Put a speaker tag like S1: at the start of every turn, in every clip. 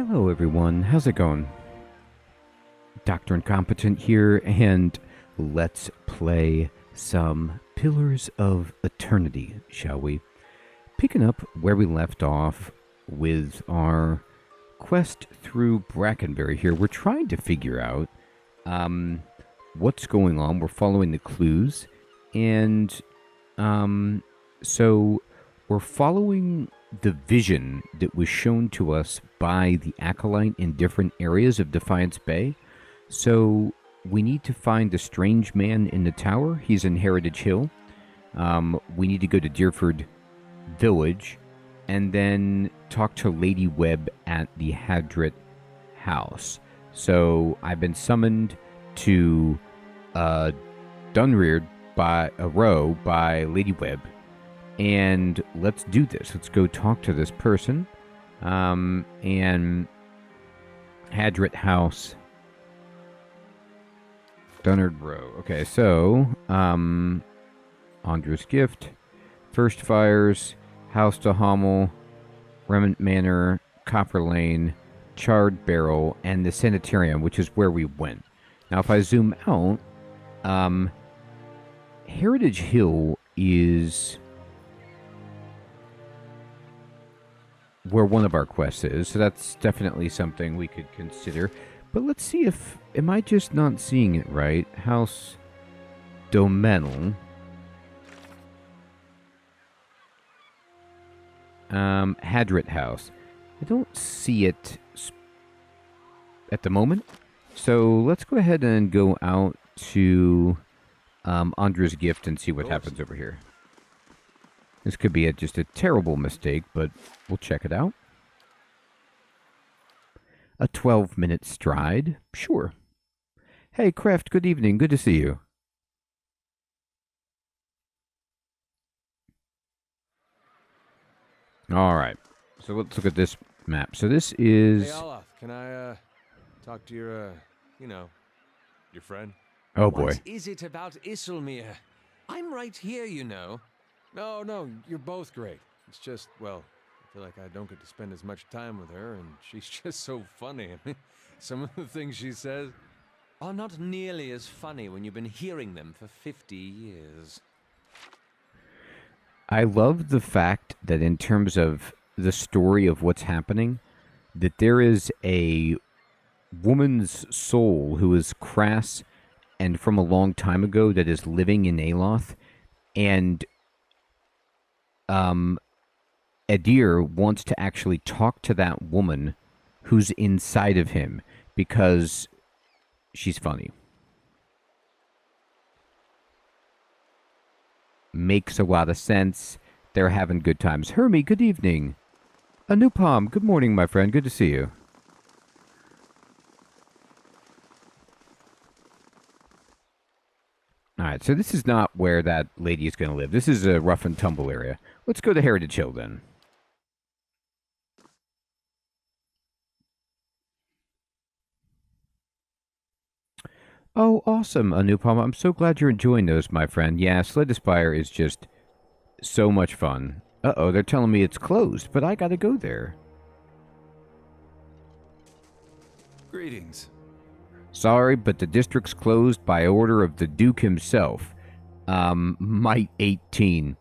S1: Hello everyone, how's it going? Dr. Incompetent here, and let's play some Pillars of Eternity, shall we? Picking up where we left off with our quest through Brackenberry here. We're trying to figure out what's going on. We're following the clues, and so we're following the vision that was shown to us by the Acolyte in different areas of Defiance Bay. So we need to find the strange man in the tower. He's in Heritage Hill. We need to go to Deerford Village and then talk to Lady Webb at the Hadrit house. So I've been summoned to Dunreard by a row by Lady Webb. And let's do this. Let's go talk to this person. And Hadrit House. Dunnard Row. Okay, so Andra's Gift. First Fires. House to Hommel. Remnant Manor. Copper Lane. Charred Barrel. And the Sanitarium, which is where we went. Now, if I zoom out, Heritage Hill is where one of our quests is, so that's definitely something we could consider. But let's see if... Am I just not seeing it right? House Domenel. Hadrit House. I don't see it at the moment. So let's go ahead and go out to Andra's Gift and see what happens over here. This could be just a terrible mistake, but we'll check it out. A 12-minute stride? Sure. Hey, Kraft, good evening. Good to see you. All right. So let's look at this map. So this is...
S2: Hey, Olaf, can I talk to your, your friend?
S1: Oh, boy.
S3: What is it about Isilmir? I'm right here, you know.
S2: No, you're both great. It's just, well, I feel like I don't get to spend as much time with her, and she's just so funny. I mean, some of the things she says
S3: Are not nearly as funny when you've been hearing them for 50 years.
S1: I love the fact that in terms of the story of what's happening, that there is a woman's soul who is crass and from a long time ago that is living in Aloth, and Adir wants to actually talk to that woman who's inside of him because she's funny. Makes a lot of sense. They're having good times. Hermie, good evening. Anupam, good morning, my friend. Good to see you. Alright, so this is not where that lady is going to live. This is a rough and tumble area. Let's go to Heritage Hill, then. Oh, awesome, Anupam. I'm so glad you're enjoying those, my friend. Yeah, Sled Aspire is just so much fun. Uh-oh, they're telling me it's closed, but I gotta go there.
S2: greetings.
S1: Sorry, but the district's closed by order of the Duke himself. Might 18.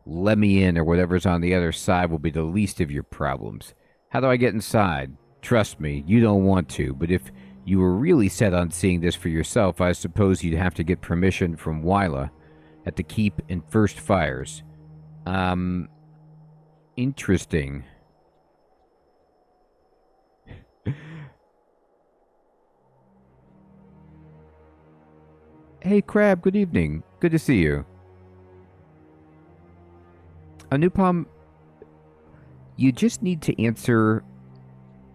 S1: Let me in, or whatever's on the other side will be the least of your problems. How do I get inside? Trust me, you don't want to, but if you were really set on seeing this for yourself, I suppose you'd have to get permission from Wyla at the Keep in First Fires. Interesting. Hey, Crab, good evening. Good to see you. Anupam, you just need to answer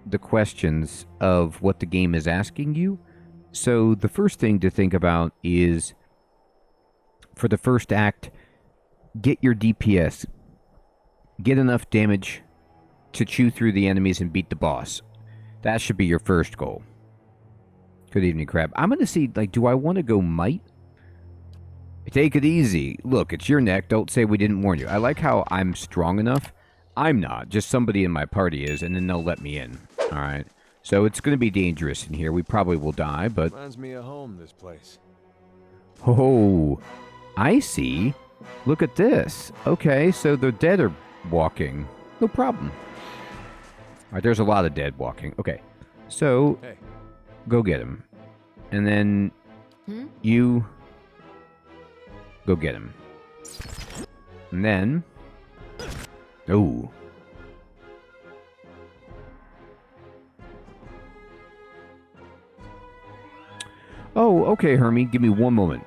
S1: the questions of what the game is asking you. So the first thing to think about is, for the first act, get your DPS. Get enough damage to chew through the enemies and beat the boss. That should be your first goal. Good evening, Crab. I'm going to see, do I want to go Might? Take it easy. Look, it's your neck. Don't say we didn't warn you. I like how I'm strong enough. I'm not. Just somebody in my party is, and then they'll let me in. Alright. So it's going to be dangerous in here. We probably will die, but...
S2: Reminds me of home, this place.
S1: Oh, I see. Look at this. Okay, so the dead are walking. No problem. Alright, there's a lot of dead walking. Okay, so
S2: Hey.
S1: go get him. And then you go get him. And then... Oh. Oh, okay, Hermie. Give me one moment.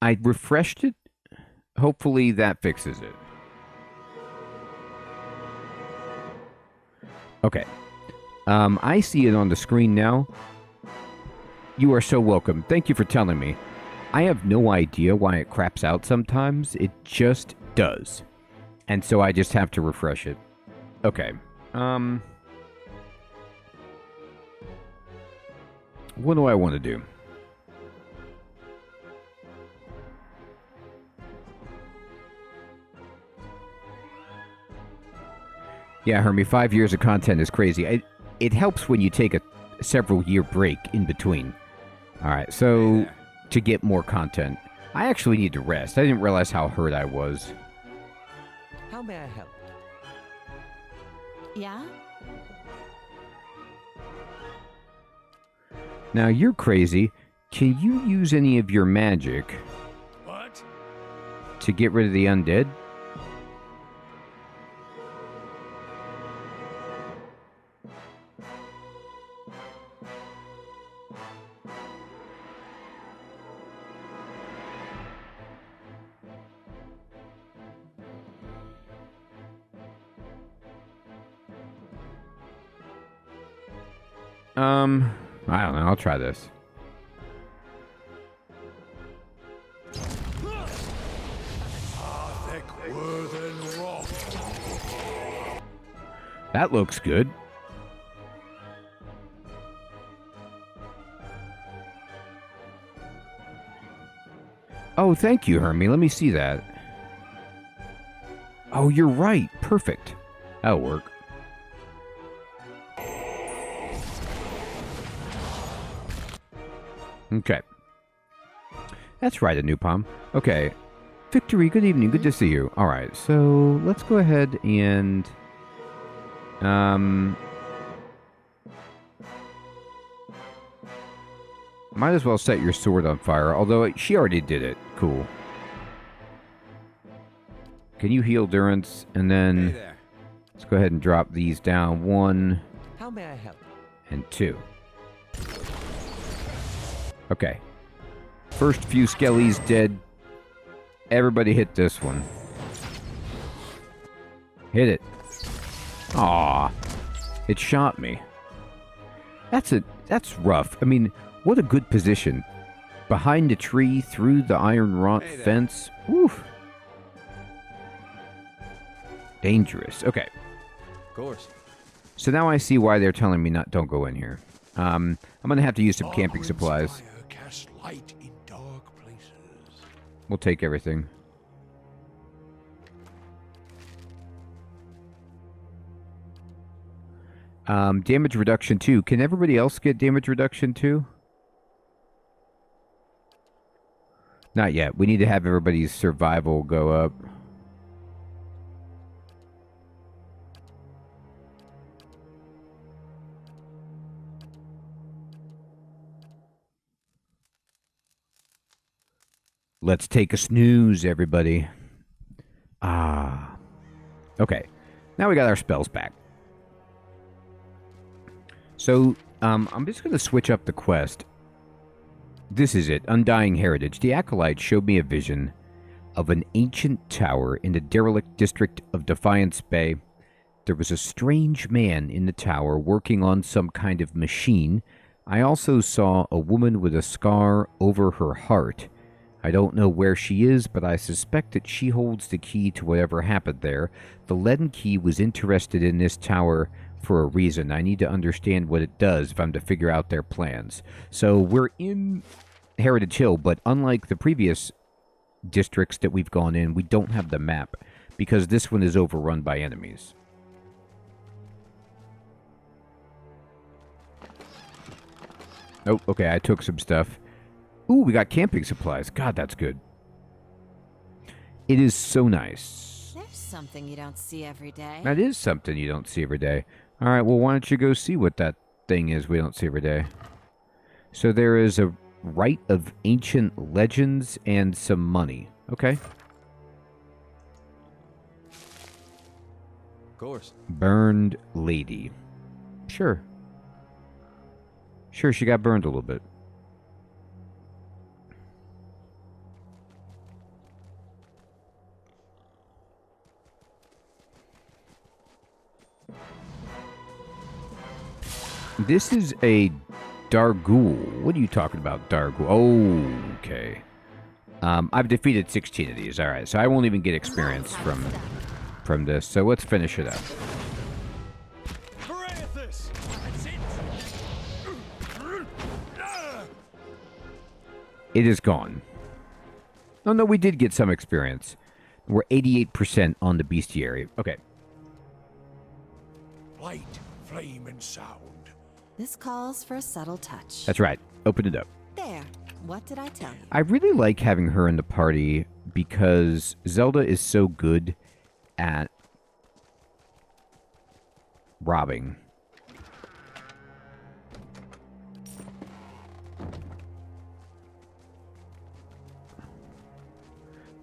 S1: I refreshed it. Hopefully that fixes it. Okay. I see it on the screen now. You are so welcome. Thank you for telling me. I have no idea why it craps out sometimes. It just does. And so I just have to refresh it. Okay. What do I want to do? Yeah, Hermie, 5 years of content is crazy. It helps when you take a several-year break in between. All right, so to get more content, I actually need to rest. I didn't realize how hurt I was.
S3: How may I help?
S4: Yeah?
S1: Now, you're crazy. Can you use any of your magic
S2: What?
S1: to get rid of the undead? I don't know. I'll try this. That looks good. Oh, thank you, Hermie. Let me see that. Oh, you're right. Perfect. That'll work. Okay. That's right, a new palm. Okay. Victory, good evening. Good to see you. Alright, so let's go ahead and... Might as well set your sword on fire, although she already did it. Cool. Can you heal Durance? And then...
S2: Hey there.
S1: Let's go ahead and drop these down. 1
S3: How may I help?
S1: and 2. Okay. First few skellies dead. Everybody hit this one. Hit it. Aw. It shot me. That's rough. I mean, what a good position. Behind a tree, through the iron wrought fence. Woof. Dangerous. Okay.
S2: Of course.
S1: So now I see why they're telling me don't go in here. I'm gonna have to use some camping supplies.
S5: Cast light in dark places.
S1: We'll take everything. Damage reduction 2. Can everybody else get damage reduction 2? Not yet. We need to have everybody's survival go up. Let's take a snooze, everybody. Ah. Okay. Now we got our spells back. So, I'm just going to switch up the quest. This is it. Undying Heritage. The Acolyte showed me a vision of an ancient tower in the derelict district of Defiance Bay. There was a strange man in the tower working on some kind of machine. I also saw a woman with a scar over her heart. I don't know where she is, but I suspect that she holds the key to whatever happened there. The leaden key was interested in this tower for a reason. I need to understand what it does if I'm to figure out their plans. So we're in Heritage Hill, but unlike the previous districts that we've gone in, we don't have the map because this one is overrun by enemies. Oh, okay, I took some stuff. Ooh, we got camping supplies. God, that's good. It is so nice.
S4: There's something you don't see every day.
S1: That is something you don't see every day. All right, well, why don't you go see what that thing is we don't see every day. So there is a rite of ancient legends and some money. Okay.
S2: Of course.
S1: Burned lady. Sure. Sure, she got burned a little bit. This is a Dargul. What are you talking about, Dargul? Oh, okay. I've defeated 16 of these. All right, so I won't even get experience from this. So let's finish it up. It is gone. Oh, no, we did get some experience. We're 88% on the bestiary. Okay.
S5: Light, flame, and sound.
S4: This calls for a subtle touch.
S1: That's right. Open it up.
S4: There. What did I tell you?
S1: I really like having her in the party because Zelda is so good at robbing.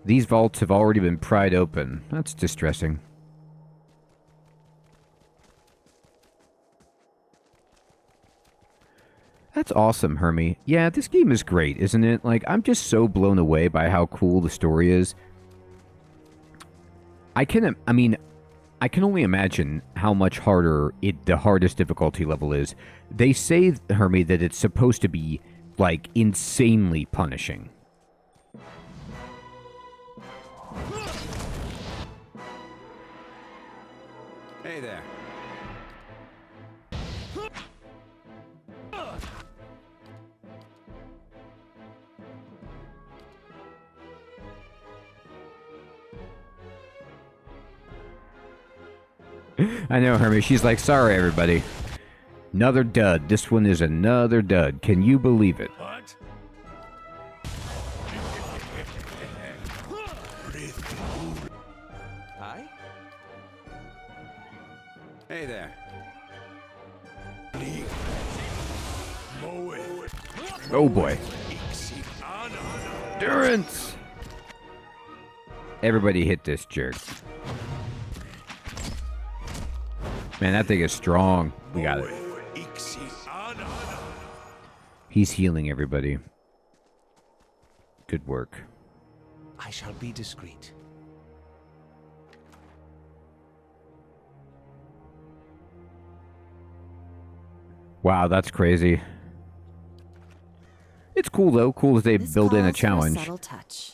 S1: These vaults have already been pried open. That's distressing. That's awesome, Hermie. Yeah, this game is great, isn't it? Like, I'm just so blown away by how cool the story is. I can only imagine how much harder the hardest difficulty level is. They say, Hermie, that it's supposed to be, like, insanely punishing.
S3: Hey there.
S1: I know, Hermie. She's like, sorry, everybody. Another dud. This one is another dud. Can you believe it?
S5: What?
S3: Hi? Hey there.
S1: Oh, boy. Endurance! Everybody hit this jerk. Man, that thing is strong. We got it. He's healing everybody. Good work.
S3: I shall be discreet.
S1: Wow, that's crazy. It's cool, though. Cool that they
S4: This
S1: build in a
S4: calls for
S1: challenge.
S4: subtle touch.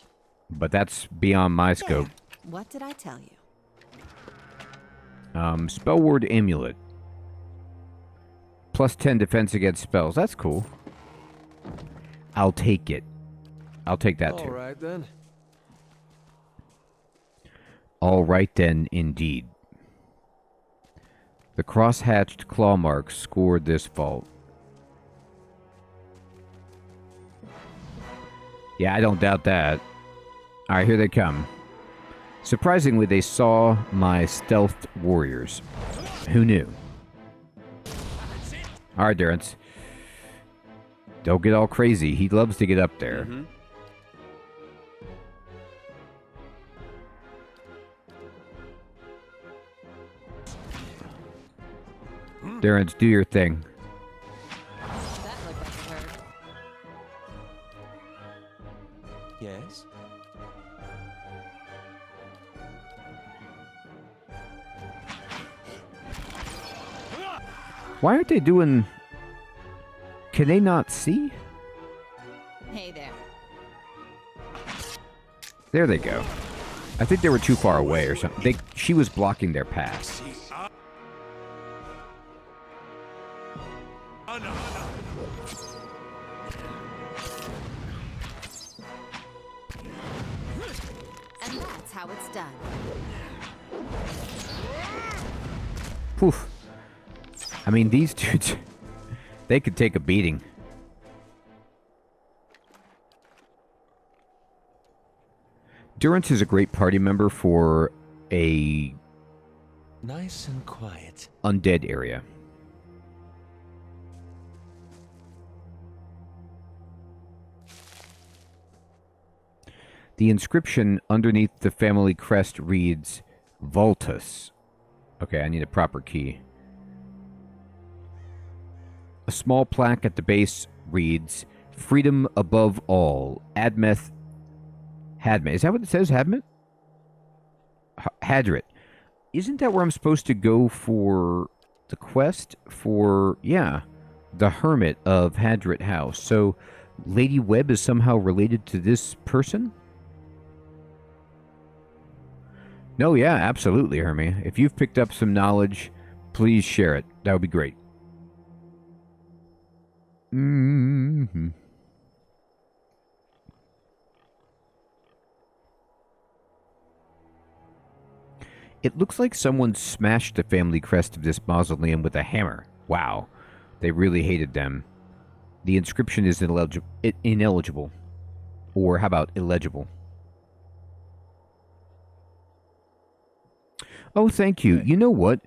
S1: But that's beyond my
S4: There.
S1: scope.
S4: What did I tell you?
S1: Spell word amulet. Plus 10 defense against spells. That's cool. I'll take it. I'll take that too.
S2: All right, then.
S1: All right then, indeed. The cross-hatched claw marks scored this vault. Yeah, I don't doubt that. All right, here they come. Surprisingly, they saw my stealth warriors. Who knew? All right, Durance. Don't get all crazy. He loves to get up there. Durance, do your thing.
S4: That looked like a word.
S3: Yes?
S1: Why aren't they doing... Can they not see?
S4: Hey there.
S1: There they go. I think they were too far away or something. She was blocking their path.
S4: And that's how it's done.
S1: Poof. I mean, these dudes, they could take a beating. Durance is a great party member for a
S3: Nice and quiet.
S1: undead area. The inscription underneath the family crest reads Vultus. Okay, I need a proper key. A small plaque at the base reads Freedom above all. Admeth Hadmet. Is that what it says, Hadmet? Hadrit. Isn't that where I'm supposed to go for the quest for, yeah, the Hermit of Hadrit House? So, Lady Webb is somehow related to this person? No, yeah, absolutely, Hermie. If you've picked up some knowledge, please share it. That would be great. Mm-hmm. It looks like someone smashed the family crest of this mausoleum with a hammer. Wow. They really hated them. The inscription is ineligible. Or how about illegible? Oh, thank you. You know what?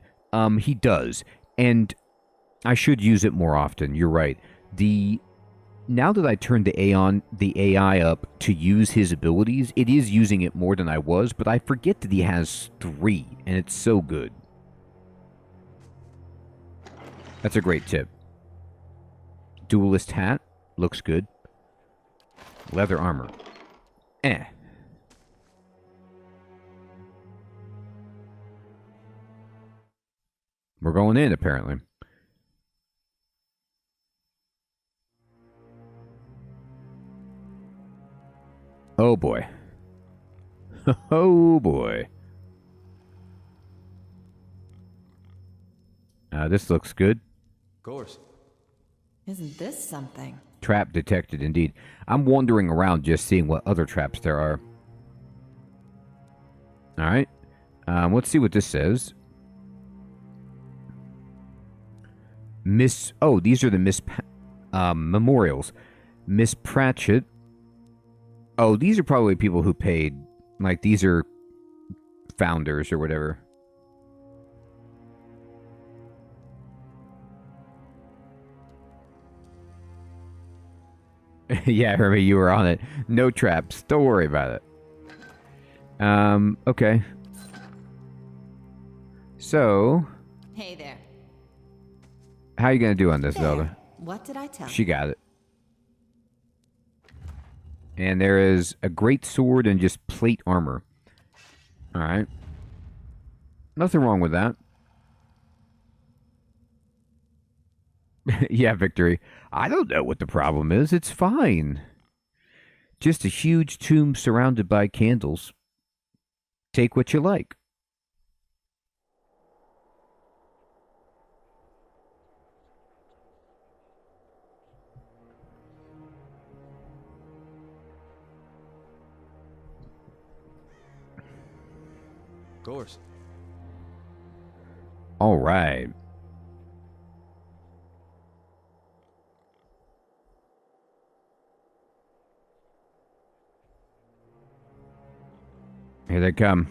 S1: He does. And I should use it more often. You're right. Now that I turned the AI up to use his abilities, it is using it more than I was, but I forget that he has 3, and it's so good. That's a great tip. Duelist hat. Looks good. Leather armor. We're going in, apparently. Oh, boy. Oh, boy. This looks good.
S3: Of course.
S4: Isn't this something?
S1: Trap detected, indeed. I'm wandering around just seeing what other traps there are. Alright. Let's see what this says. Oh, these are the memorials. Miss Pratchett. Oh, these are probably people who paid. Like, these are founders or whatever. Yeah, Hermie, you were on it. No traps. Don't worry about it. Okay. So...
S4: Hey there.
S1: How are you going to do on this, Zelda?
S4: What did I tell you?
S1: She got it. And there is a great sword and just plate armor. Alright. Nothing wrong with that. Yeah, Victory. I don't know what the problem is. It's fine. Just a huge tomb surrounded by candles. Take what you like.
S3: Of course.
S1: All right. Here they come.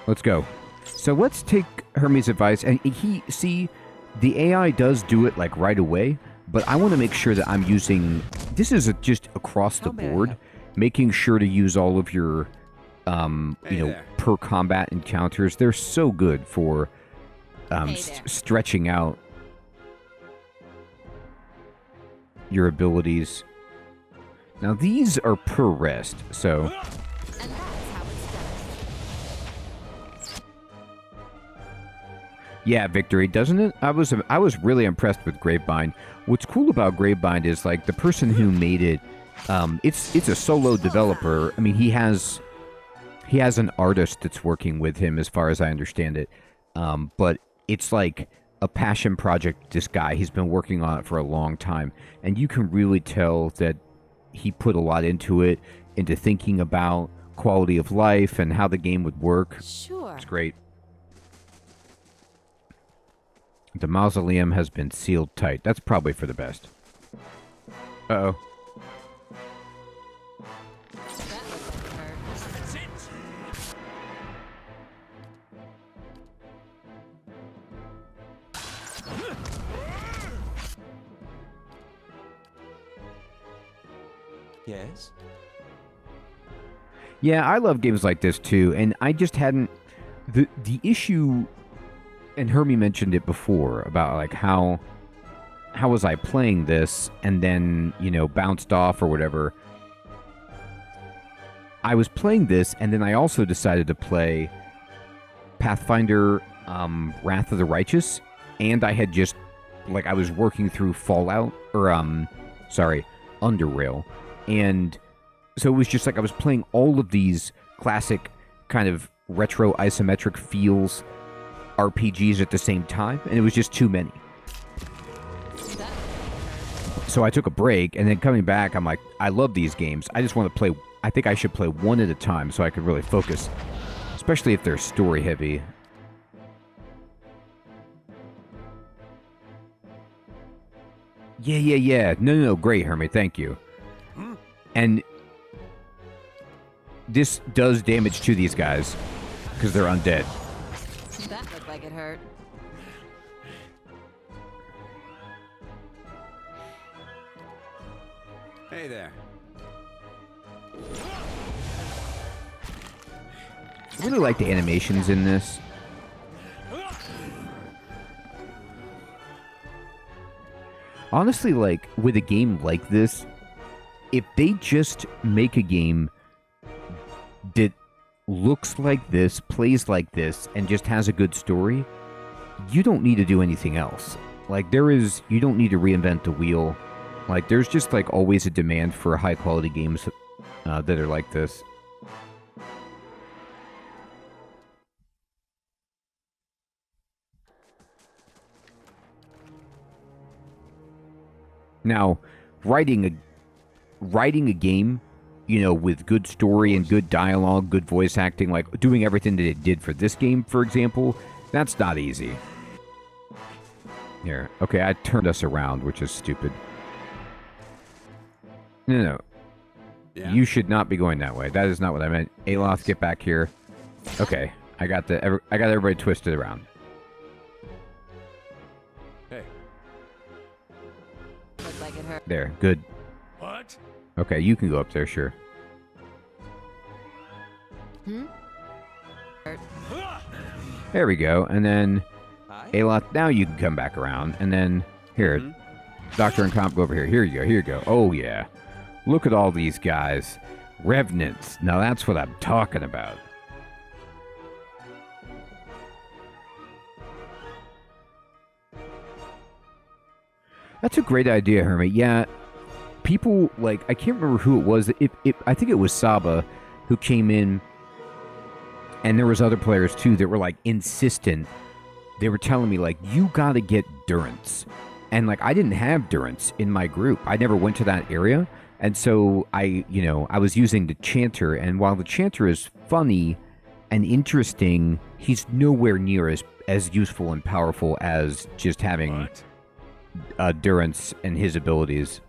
S1: Let's go. So let's take Hermes' advice. And the AI does do it like right away, but I want to make sure that I'm using, this is just across the board, making sure to use all of your, per combat encounters. They're so good for stretching out your abilities. Now these are per rest, so...
S4: And that's how it's done.
S1: Yeah, Victory, doesn't it? I was really impressed with Gravebind. What's cool about Gravebind is, like, the person who made it It's a solo developer. I mean, he has an artist that's working with him, as far as I understand it. But it's like a passion project. This guy, he's been working on it for a long time, and you can really tell that he put a lot into it, into thinking about quality of life and how the game would work.
S4: Sure.
S1: It's great. The mausoleum has been sealed tight. That's probably for the best. Uh-oh.
S4: That looks like it hurt.
S5: That's it.
S3: Yes?
S1: Yeah, I love games like this too, and I just hadn't... The issue, and Hermie mentioned it before, about like how was I playing this and then, you know, bounced off or whatever. I was playing this, and then I also decided to play Pathfinder Wrath of the Righteous, and I had just, like, I was working through Fallout, or, Underrail, and so it was just like I was playing all of these classic kind of retro isometric feels RPGs at the same time, and it was just too many. So I took a break, and then coming back, I'm like, I love these games. I just want to play... I think I should play one at a time so I can really focus, especially if they're story heavy. Yeah. No, great, Hermie, thank you. And this does damage to these guys because they're undead.
S4: That looked like it hurt.
S6: Hey there.
S1: I really like the animations in this. Honestly, like, with a game like this, if they just make a game that looks like this, plays like this, and just has a good story, you don't need to do anything else. Like, you don't need to reinvent the wheel. Like, there's just, like, always a demand for high-quality games that are like this. Now, writing a game, you know, with good story and good dialogue, good voice acting, like doing everything that it did for this game, for example, that's not easy. Here, okay, I turned us around, which is stupid. No.
S6: Yeah.
S1: You should not be going that way. That is not what I meant. Aloth, get back here. Okay, I got everybody twisted around.
S2: Hey,
S4: Looked like it hurt.
S1: There, good.
S5: What?
S1: Okay, you can go up there, sure. There we go, and then
S3: Hi?
S1: Aloth, now you can come back around, and then here, Doctor and Comp, go over here. Here you go. Oh yeah, look at all these guys, revenants. Now that's what I'm talking about. That's a great idea, Hermit. Yeah, people, like, I can't remember who it was. I think it was Saba who came in, and there was other players too that were like insistent. They were telling me, like, you gotta get Durance. And like, I didn't have Durance in my group. I never went to that area. And so I was using the Chanter, and while the Chanter is funny and interesting, he's nowhere near as useful and powerful as just having Durance and his abilities.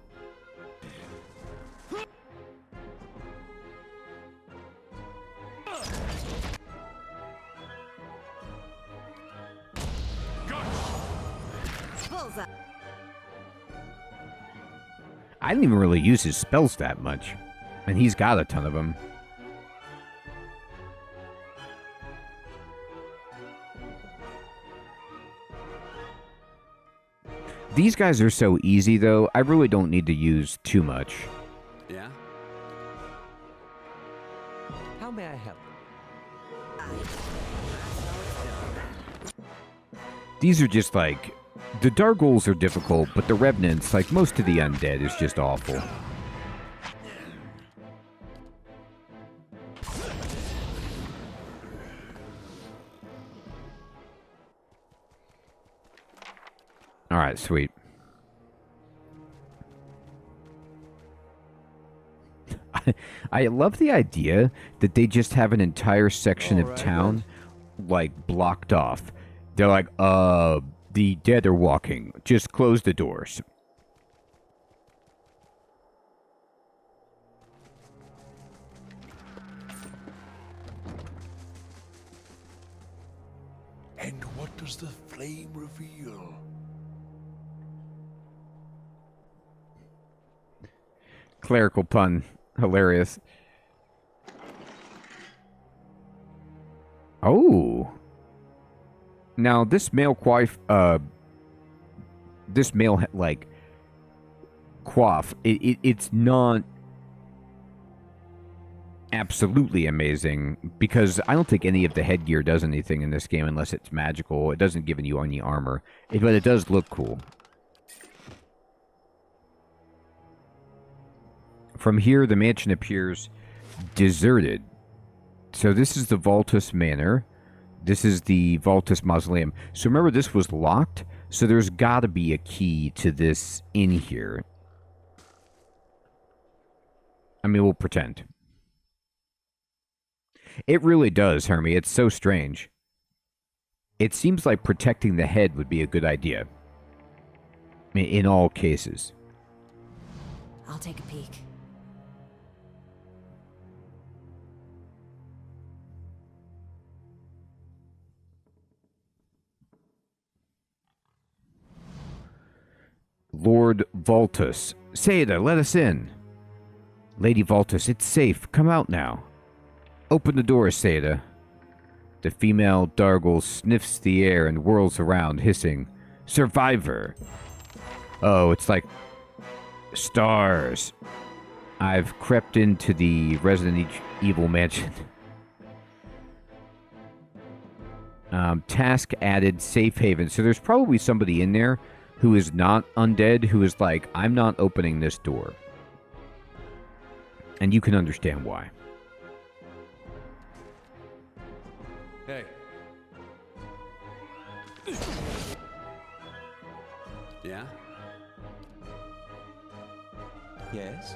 S4: Bullseye.
S1: I didn't even really use his spells that much, and he's got a ton of them. These guys are so easy, though. I really don't need to use too much.
S6: Yeah?
S3: How may I help?
S1: These are just like... The Darghols are difficult, but the Revenants, like most of the undead, is just awful. All right, sweet. I love the idea that they just have an entire section of town, like, blocked off. They're like, the dead are walking. Just close the doors.
S5: And what does the flame reveal?
S1: Clerical pun. Hilarious. Oh. Now, this male like, quaff, it's not absolutely amazing, because I don't think any of the headgear does anything in this game unless it's magical. It doesn't give you any armor, but it does look cool. From here, the mansion appears deserted. So this is the Voltus Manor. This is the Voltus Mausoleum. So remember, this was locked, so there's got to be a key to this in here. I mean, we'll pretend. It really does, Hermie. It's so strange. It seems like protecting the head would be a good idea. In all cases.
S4: I'll take a peek.
S1: Lord Voltus. Seda, let us in. Lady Voltus, it's safe. Come out now. Open the door, Seda. The female Dargle sniffs the air and whirls around, hissing, Survivor! Oh, it's like stars. I've crept into the Resident Evil mansion. Task added, safe haven. So there's probably somebody in there who is not undead, who is like, I'm not opening this door. And you can understand why.
S2: Hey.
S6: Yeah?
S3: Yes?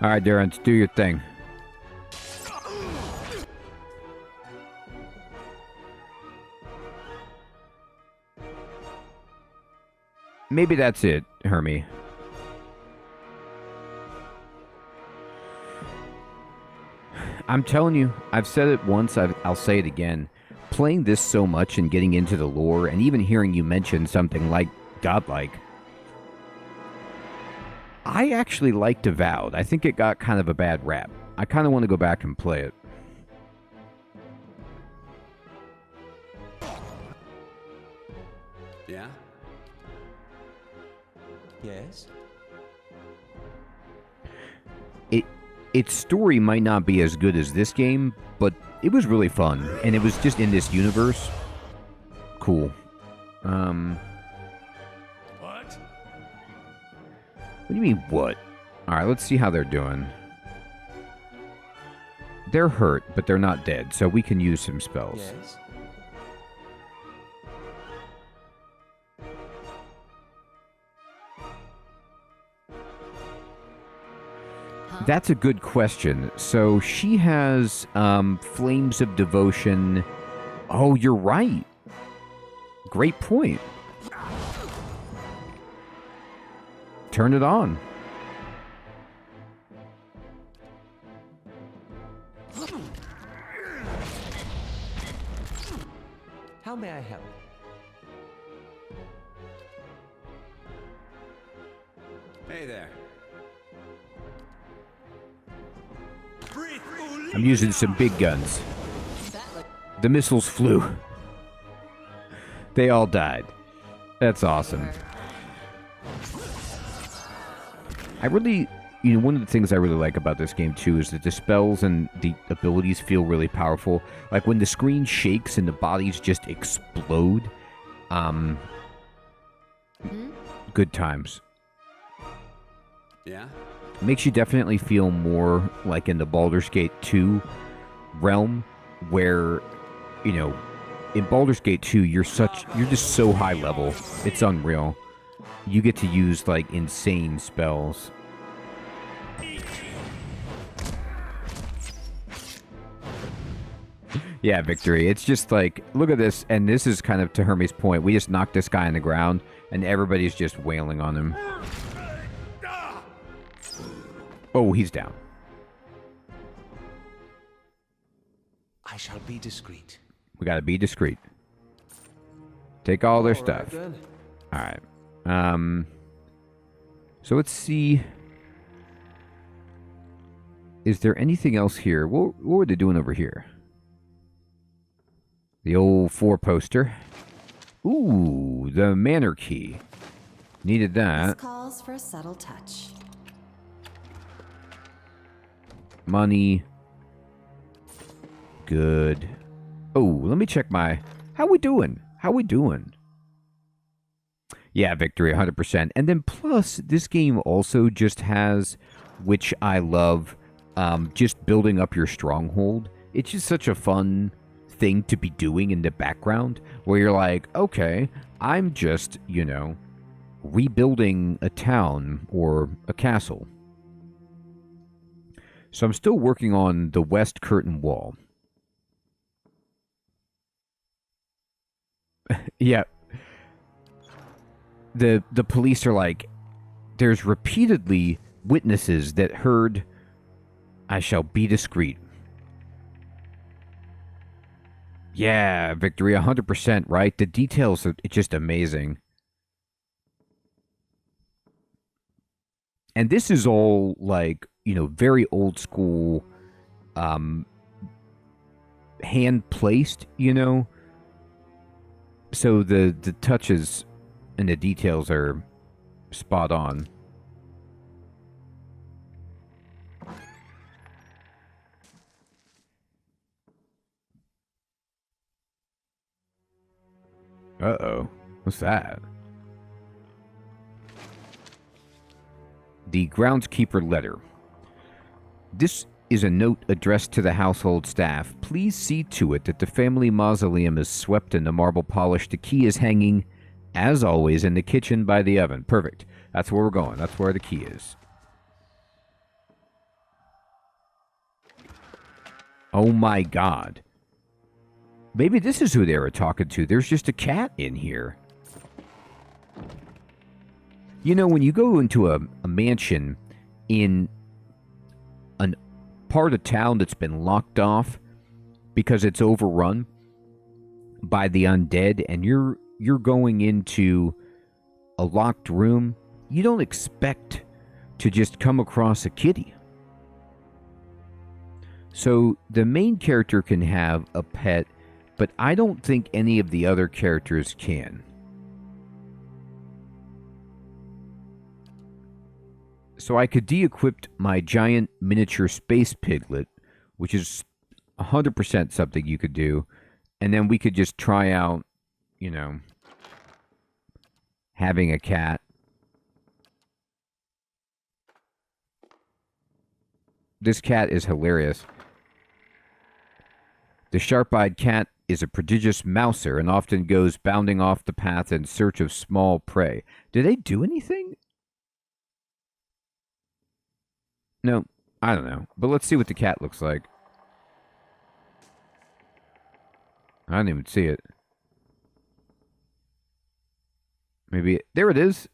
S1: Alright, Durance, do your thing. Maybe that's it, Hermie. I'm telling you, I've said it once, I'll say it again. Playing this so much and getting into the lore, and even hearing you mention something like godlike, I actually liked Avowed. I think it got kind of a bad rap. I kind of want to go back and play it.
S6: Yeah?
S3: Yes?
S1: Its story might not be as good as this game, but it was really fun, and it was just in this universe. Cool.
S5: What?
S1: What do you mean, what? Alright, let's see how they're doing. They're hurt, but they're not dead, so we can use some spells.
S3: Yes?
S1: That's a good question. So she has Flames of Devotion. Oh, you're right. Great point. Turn it on.
S3: How may I help?
S6: Hey there.
S1: I'm using some big guns. The missiles flew. They all died. That's awesome. I really, one of the things I really like about this game too is that the spells and the abilities feel really powerful. Like when the screen shakes and the bodies just explode. Good times.
S6: Yeah?
S1: Makes you definitely feel more like in the Baldur's Gate 2 realm, where, you know, in Baldur's Gate 2, you're just so high level. It's unreal. You get to use, like, insane spells. Yeah, Victory. It's just like, look at this, and this is kind of to Hermes' point. We just knocked this guy on the ground, and everybody's just wailing on him. Oh, he's down.
S3: I shall be discreet.
S1: We gotta be discreet. Take all their
S2: All right,
S1: stuff.
S2: then.
S1: Alright. So let's see. Is there anything else here? What were they doing over here? The old 4-poster. Ooh, the manor key. Needed
S4: This
S1: that.
S4: calls for a subtle touch.
S1: Money. Good. Oh, let me check my... How we doing? How we doing? Yeah, Victory, 100%. And then plus, this game also just has, which I love, just building up your stronghold. It's just such a fun thing to be doing in the background, where you're like, okay, I'm just, you know, rebuilding a town or a castle. So I'm still working on the west curtain wall. Yeah. The police are like, there's repeatedly witnesses that heard, I shall be discreet. Yeah, Victory, 100%, right? The details are just amazing. And this is all, like, you know, very old school, hand-placed, you know? So the touches and the details are spot on. Uh-oh. What's that? The groundskeeper letter. This is a note addressed to the household staff. Please see to it that the family mausoleum is swept and the marble polished. The key is hanging, as always, in the kitchen by the oven. Perfect. That's where we're going. That's where the key is. Oh my god. Maybe this is who they were talking to. There's just a cat in here. You know, when you go into a mansion in a part of town that's been locked off because it's overrun by the undead, and you're going into a locked room, you don't expect to just come across a kitty. So the main character can have a pet, but I don't think any of the other characters can. So I could de-equip my giant miniature space piglet, which is 100% something you could do, and then we could just try out, you know, having a cat. This cat is hilarious. The sharp-eyed cat is a prodigious mouser and often goes bounding off the path in search of small prey. Do they do anything? No, I don't know. But let's see what the cat looks like. I didn't even see it. Maybe... There it is!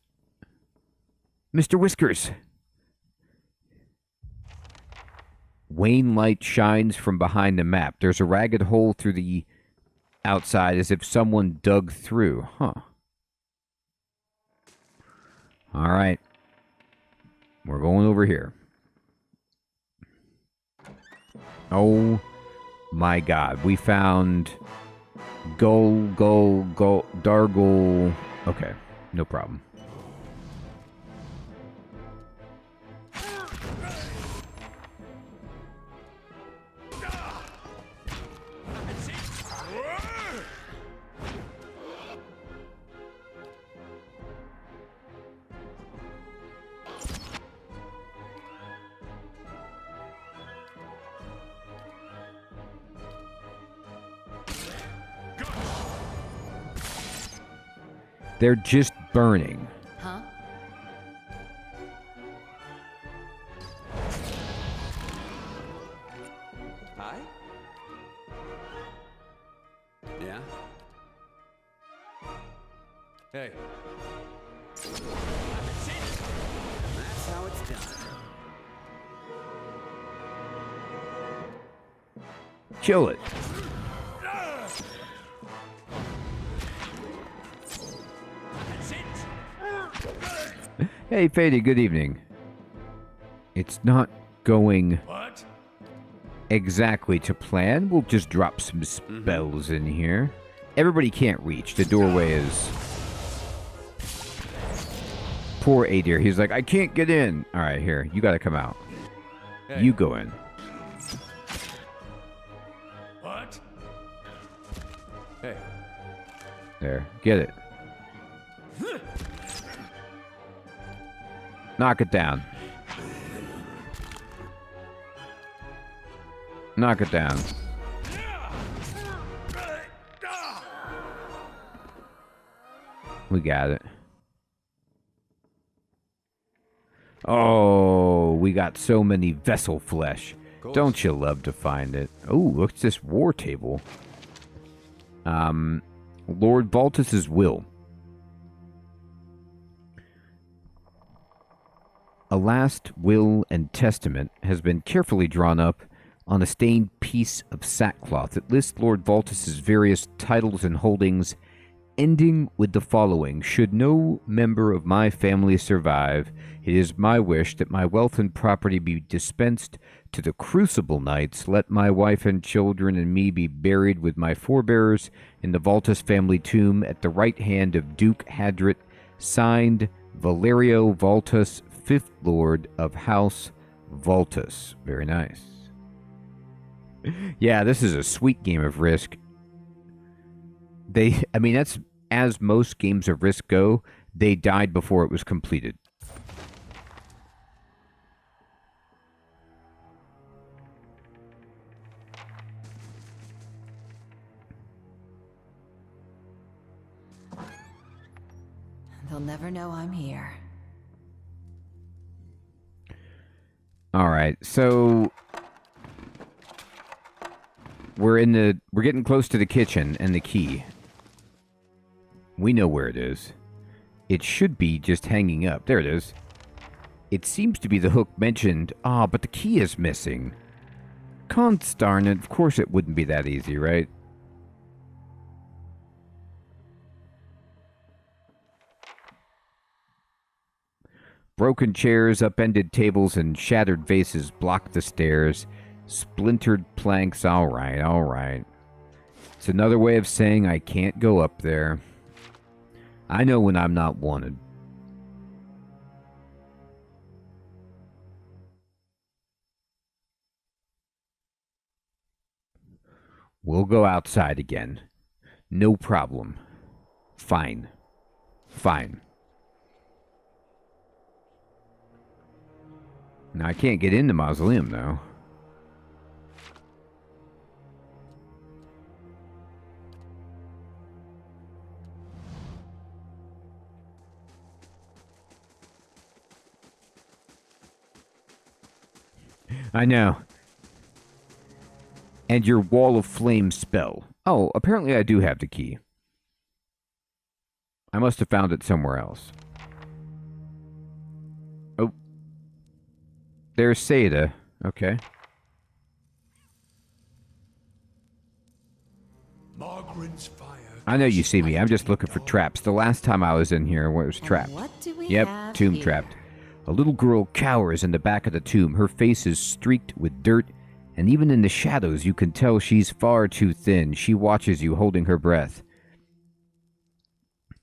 S1: Mr. Whiskers! Wane light shines from behind the map. There's a ragged hole through the outside as if someone dug through. Huh. Alright. We're going over here. Oh my god. We found Dargle. Okay. No problem. They're just burning.
S4: Huh?
S3: Hi?
S6: Yeah?
S2: Hey,
S6: That's how it's done.
S1: Kill it. Hey, Fady, good evening. It's not going
S5: What?
S1: exactly to plan. We'll just drop some spells in here. Everybody can't reach. The doorway is... Poor Adir. He's like, I can't get in. All right, here. You got to come out.
S2: hey.
S1: You go in.
S5: What?
S2: Hey,
S1: There. Get it. Knock it down. Knock it down. We got it. Oh, we got so many vessel flesh.
S2: Cool.
S1: Don't you love to find it? Oh, look at this war table. Lord Valtus's will. A last will and testament has been carefully drawn up on a stained piece of sackcloth. It lists Lord Valtus's various titles and holdings, ending with the following. Should no member of my family survive, it is my wish that my wealth and property be dispensed to the Crucible Knights. Let my wife and children and me be buried with my forebears in the Valtus family tomb at the right hand of Duke Hadrit, signed Valerio Valtus, 5th Lord of House Valtus. Very nice. Yeah, this is a sweet game of Risk. I mean, that's as most games of Risk go. They died before it was completed.
S4: They'll never know I'm here.
S1: All right, so we're getting close to the kitchen and the key. We know where it is. It should be just hanging up. There it is. It seems to be the hook mentioned. Ah, but the key is missing. Darn it. Of course it wouldn't be that easy, right? Broken chairs, upended tables, and shattered vases block the stairs. Splintered planks. All right, all right. It's another way of saying I can't go up there. I know when I'm not wanted. We'll go outside again. No problem. Fine. Fine. Now, I can't get in the mausoleum, though. I know. And your wall of flame spell. Oh, apparently I do have the key. I must have found it somewhere else. Oh. There's Seda. Okay.
S5: Margaret's fire.
S1: I know you see me. I'm just looking for traps. The last time I was in here, it was trapped.
S4: What do we
S1: Yep,
S4: have
S1: tomb
S4: here?
S1: trapped. A little girl cowers in the back of the tomb. Her face is streaked with dirt, and even in the shadows you can tell she's far too thin. She watches you, holding her breath.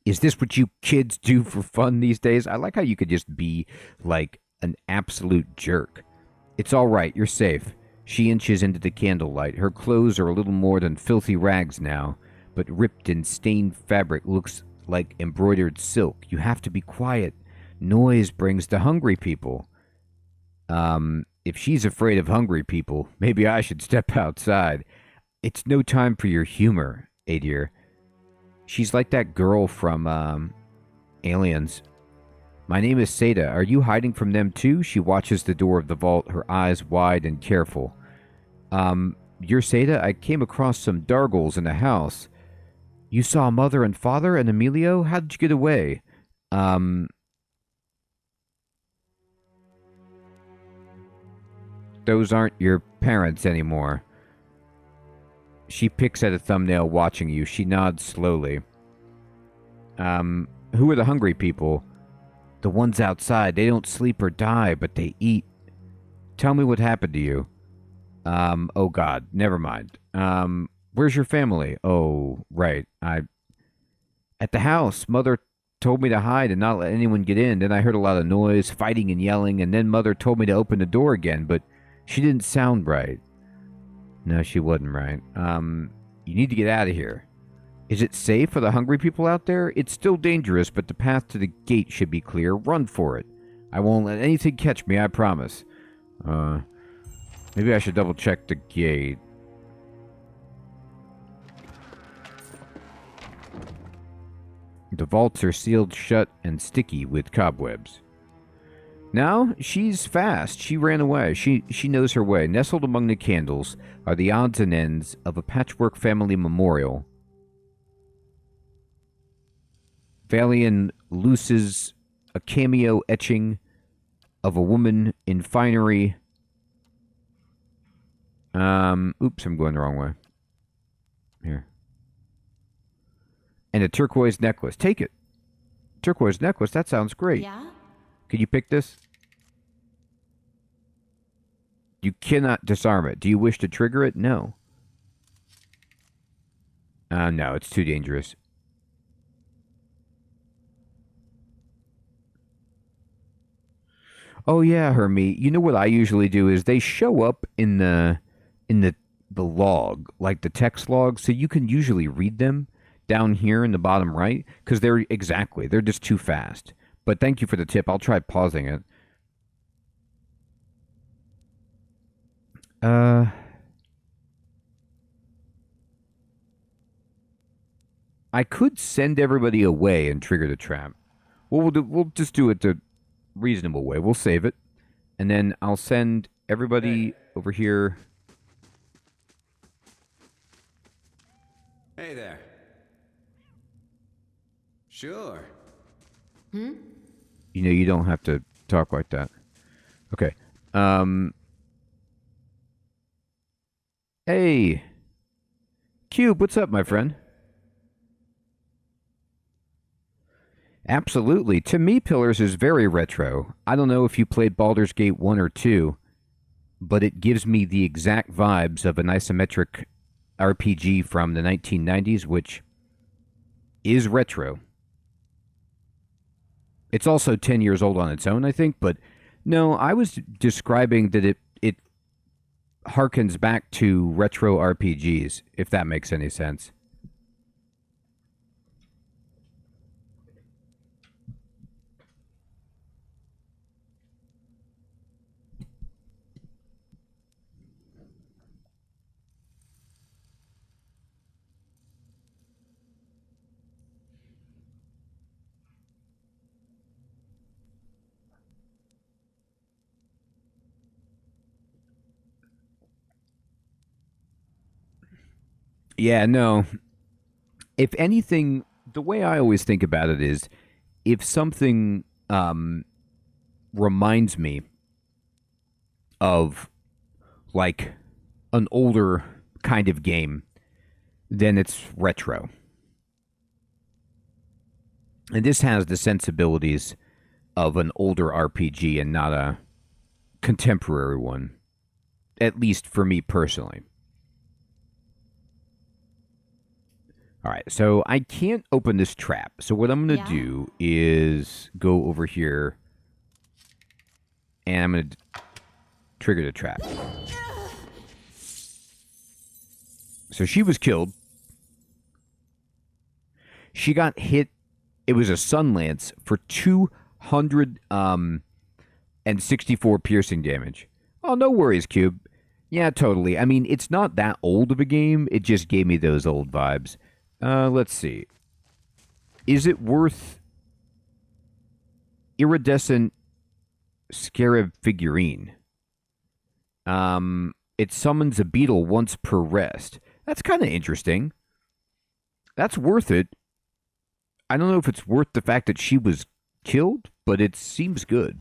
S1: Is this what you kids do for fun these days? I like how you could just be, like, an absolute jerk. It's all right, you're safe. She inches into the candlelight. Her clothes are a little more than filthy rags now, but ripped and stained fabric looks like embroidered silk. You have to be quiet. Noise brings the hungry people. If she's afraid of hungry people, maybe I should step outside. It's no time for your humor, Adir. She's like that girl from Aliens. My name is Seda. Are you hiding from them too? She watches the door of the vault, her eyes wide and careful. You're Seda? I came across some Dargles in the house. You saw Mother and Father and Emilio? How did you get away? Those aren't your parents anymore. She picks at a thumbnail watching you. She nods slowly. Who are the hungry people? The ones outside. They don't sleep or die, but they eat. Tell me what happened to you. Oh God, never mind. Where's your family? Oh, right. At the house. Mother told me to hide and not let anyone get in. Then I heard a lot of noise, fighting and yelling, and then Mother told me to open the door again, but she didn't sound right. No, she wasn't right. You need to get out of here. Is it safe for the hungry people out there? It's still dangerous, but the path to the gate should be clear. Run for it. I won't let anything catch me, I promise. Maybe I should double check the gate. The vaults are sealed shut and sticky with cobwebs. Now, she's fast. She ran away. She knows her way. Nestled among the candles are the odds and ends of a patchwork family memorial. Valian looses a cameo etching of a woman in finery. Oops, I'm going the wrong way. Here. And a turquoise necklace. Take it. Turquoise necklace, that sounds great.
S4: Yeah?
S1: Can you pick this? You cannot disarm it. Do you wish to trigger it? No. No, it's too dangerous. Oh yeah, Hermie. You know what I usually do is they show up in the log, like the text log, so you can usually read them down here in the bottom right, because they're just too fast. But thank you for the tip. I'll try pausing it. I could send everybody away and trigger the trap. We'll just do it the reasonable way. We'll save it, and then I'll send everybody over here.
S6: Hey there. Sure.
S1: You know, you don't have to talk like that. Okay. Hey. Cube, what's up, my friend? Absolutely. To me, Pillars is very retro. I don't know if you played Baldur's Gate 1 or 2, but it gives me the exact vibes of an isometric RPG from the 1990s, which is retro. It's also 10 years old on its own, I think, but no, I was describing that it harkens back to retro RPGs, if that makes any sense. Yeah, no. If anything, the way I always think about it is, if something reminds me of, like, an older kind of game, then it's retro. And this has the sensibilities of an older RPG and not a contemporary one, at least for me personally. All right, so I can't open this trap. So what I'm going to do is go over here, and I'm going to trigger the trap. So she was killed. She got hit. It was a Sun Lance for 264 piercing damage. Oh, no worries, Cube. Yeah, totally. I mean, it's not that old of a game. It just gave me those old vibes. Let's see. Is it worth iridescent scarab figurine. It summons a beetle once per rest. That's kind of interesting. That's worth it. I don't know if it's worth the fact that she was killed, but it seems good.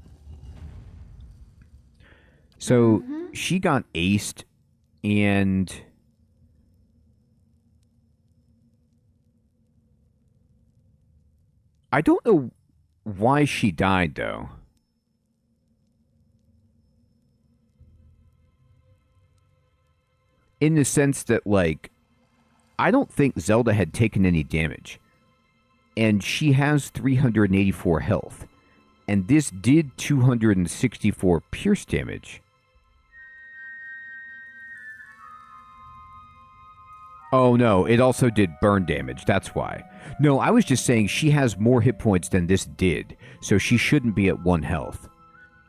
S1: So she got aced, and I don't know why she died, though. In the sense that, like, I don't think Zelda had taken any damage. And she has 384 health. And this did 264 pierce damage. Oh, no, it also did burn damage. That's why. No, I was just saying she has more hit points than this did. So she shouldn't be at 1 health.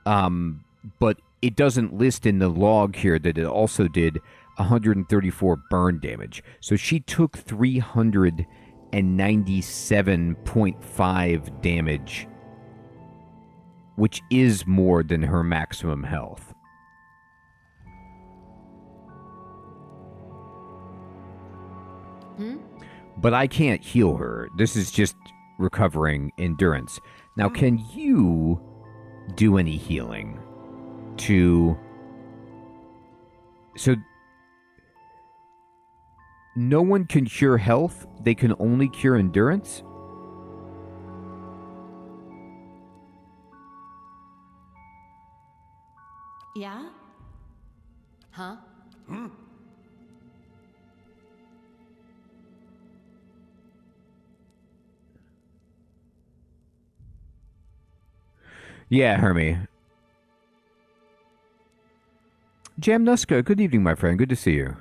S1: But it doesn't list in the log here that it also did 134 burn damage. So she took 397.5 damage, which is more than her maximum health. But I can't heal her. This is just recovering endurance. Now, can you do any healing to... So... No one can cure health. They can only cure endurance.
S4: Yeah? Huh?
S1: Yeah, Hermie. Jamnuska, good evening, my friend. Good to see you.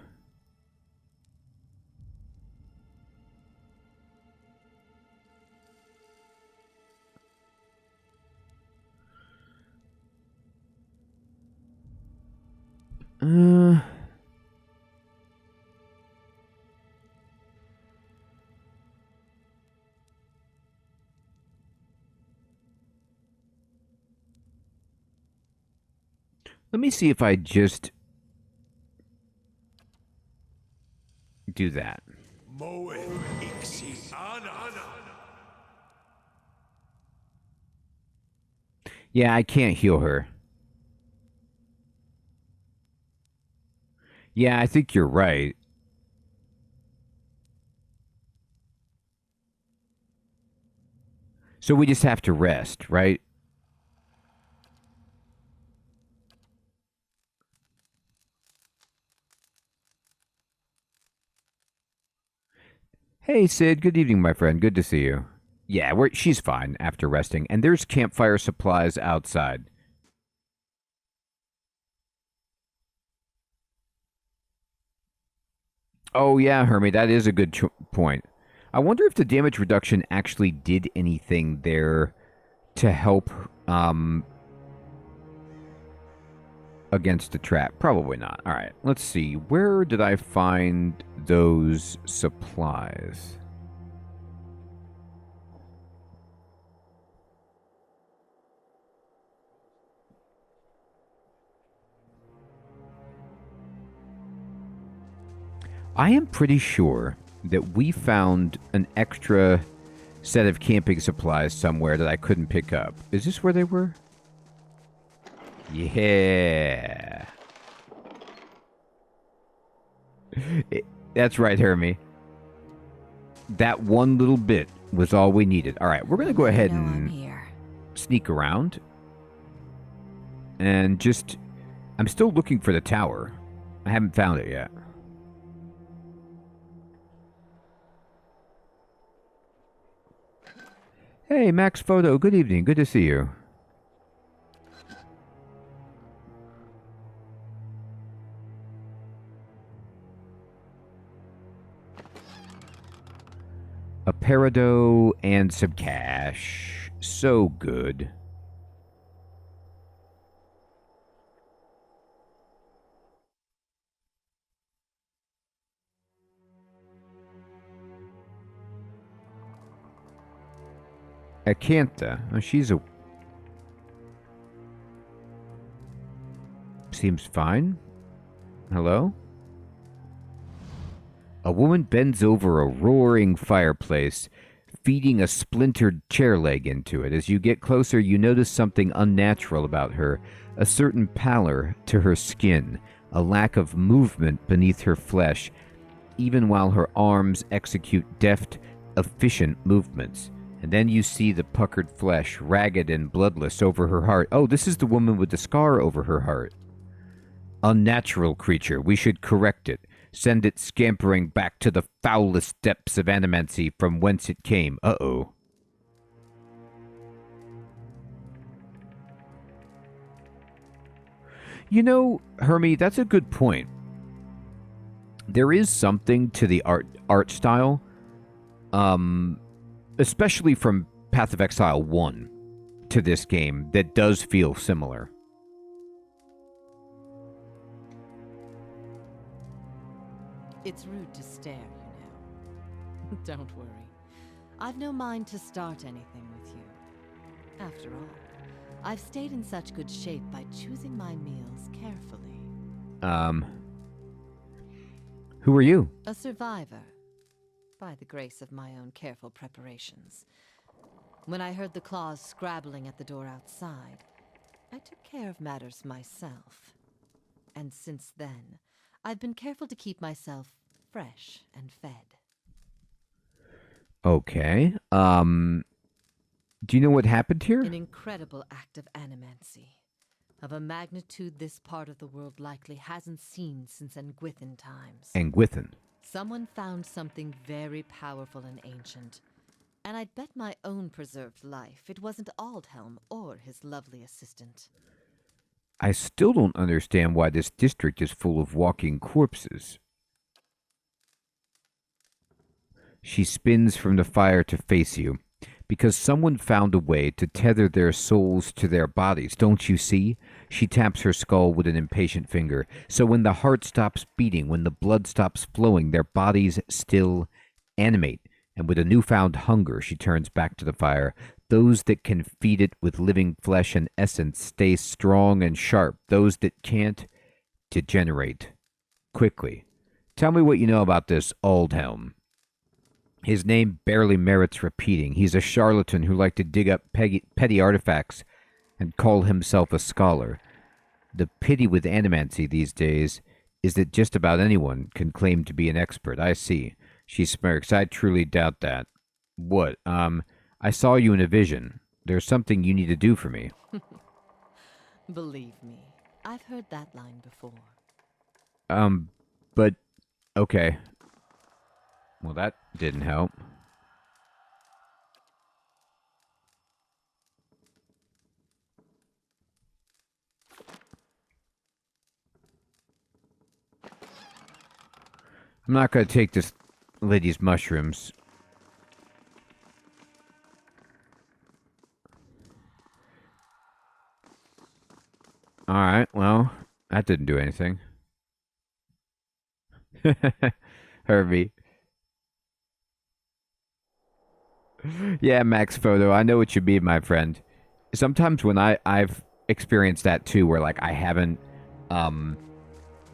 S1: Let me see if I just do that. Yeah, I can't heal her. Yeah, I think you're right. So we just have to rest, right? Hey, Sid. Good evening, my friend. Good to see you. Yeah, she's fine after resting. And there's campfire supplies outside. Oh, yeah, Hermie, that is a good point. I wonder if the damage reduction actually did anything there to help against the trap. Probably not. All right, let's see. Where did I find those supplies? I am pretty sure that we found an extra set of camping supplies somewhere that I couldn't pick up. Is this where they were? Yeah. That's right, Hermie. That one little bit was all we needed. All right, we're going to go ahead and sneak around. And just... I'm still looking for the tower. I haven't found it yet. Hey, Max Photo. Good evening. Good to see you. A peridot and some cash. So good. Acantha. Oh, she's a Seems fine. Hello? A woman bends over a roaring fireplace, feeding a splintered chair leg into it. As you get closer, you notice something unnatural about her, a certain pallor to her skin, a lack of movement beneath her flesh, even while her arms execute deft, efficient movements. And then you see the puckered flesh, ragged and bloodless, over her heart. Oh, this is the woman with the scar over her heart. Unnatural creature. We should correct it. Send it scampering back to the foulest depths of animancy from whence it came. Uh-oh. You know, Hermie, that's a good point. There is something to the art style, especially from Path of Exile 1 to this game, that does feel similar.
S7: It's rude to stare, you know. Don't worry. I've no mind to start anything with you. After all, I've stayed in such good shape by choosing my meals carefully.
S1: Who are you?
S7: A survivor, by the grace of my own careful preparations. When I heard the claws scrabbling at the door outside, I took care of matters myself. And since then, I've been careful to keep myself fresh and fed.
S1: Okay. Do you know what happened here?
S7: An incredible act of animancy, of a magnitude this part of the world likely hasn't seen since Engwithan times.
S1: Engwithan.
S7: Someone found something very powerful and ancient, and I'd bet my own preserved life it wasn't Aldhelm or his lovely assistant.
S1: I still don't understand why this district is full of walking corpses. She spins from the fire to face you. Because someone found a way to tether their souls to their bodies, don't you see? She taps her skull with an impatient finger. So when the heart stops beating, when the blood stops flowing, their bodies still animate. And with a newfound hunger, she turns back to the fire. Those that can feed it with living flesh and essence stay strong and sharp. Those that can't degenerate quickly. Tell me what you know about this Aldhelm. His name barely merits repeating. He's a charlatan who liked to dig up petty artifacts and call himself a scholar. The pity with animancy these days is that just about anyone can claim to be an expert. I see. She smirks. I truly doubt that. What? I saw you in a vision. There's something you need to do for me.
S7: Believe me, I've heard that line before.
S1: But, okay. Well, that didn't help. I'm not going to take this lady's mushrooms. Alright, well, that didn't do anything. Herbie. Yeah, Max Photo, I know what you mean, my friend. Sometimes when I've experienced that too, where like I haven't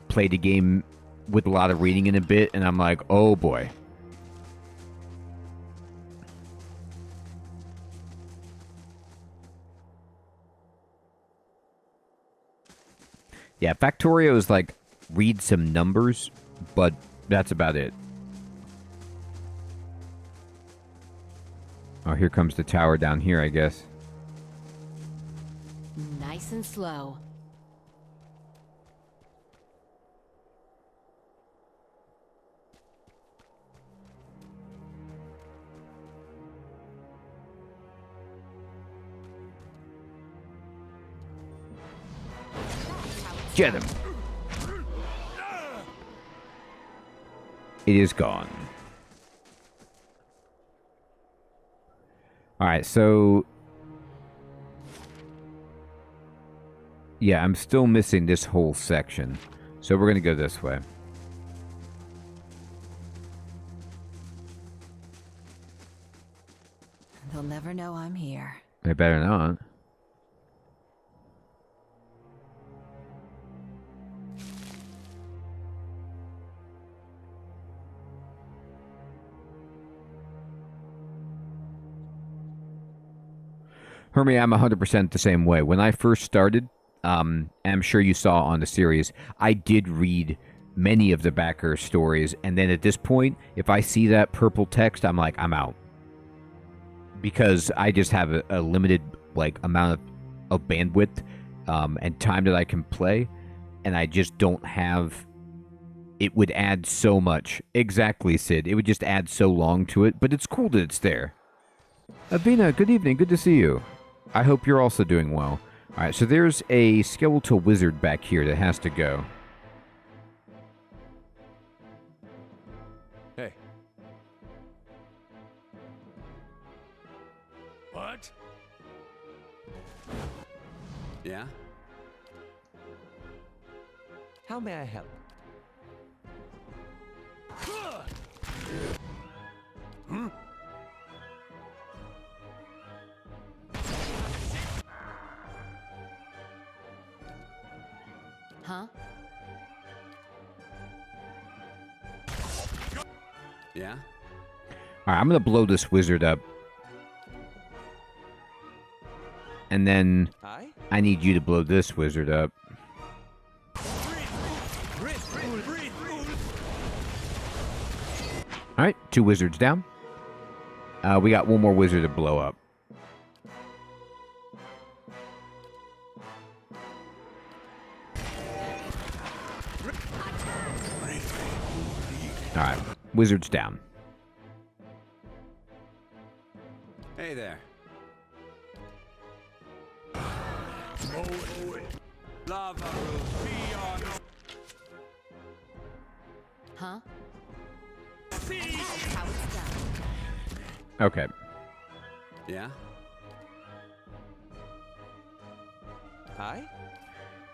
S1: played a game with a lot of reading in a bit, and I'm like, oh boy. Yeah, Factorio is like, read some numbers, but that's about it. Oh, here comes the tower down here, I guess.
S7: Nice and slow.
S1: Get him! It is gone. Alright, so... yeah, I'm still missing this whole section. So we're gonna go this way.
S7: They'll never know I'm here.
S1: They better not. Hermie, I'm 100% the same way. When I first started, and I'm sure you saw on the series, I did read many of the backer stories, and then at this point, if I see that purple text, I'm like, I'm out. Because I just have a limited amount of bandwidth and time that I can play, and I just don't have... It would add so much. Exactly, Sid. It would just add so long to it, but it's cool that it's there. Avina, good evening. Good to see you. I hope you're also doing well. All right, so there's a skeletal wizard back here that has to go.
S2: Hey.
S5: What?
S6: Yeah?
S3: How may I help?
S4: Huh?
S6: Yeah?
S1: All right, I'm going to blow this wizard up. And then
S3: Aye?
S1: I need you to blow this wizard up. All right, 2 wizards down. We got 1 more wizard to blow up. All right, wizards down.
S6: Hey there. Lava will be on.
S4: Huh? That's how it's done.
S1: Okay.
S6: Yeah?
S3: Aye?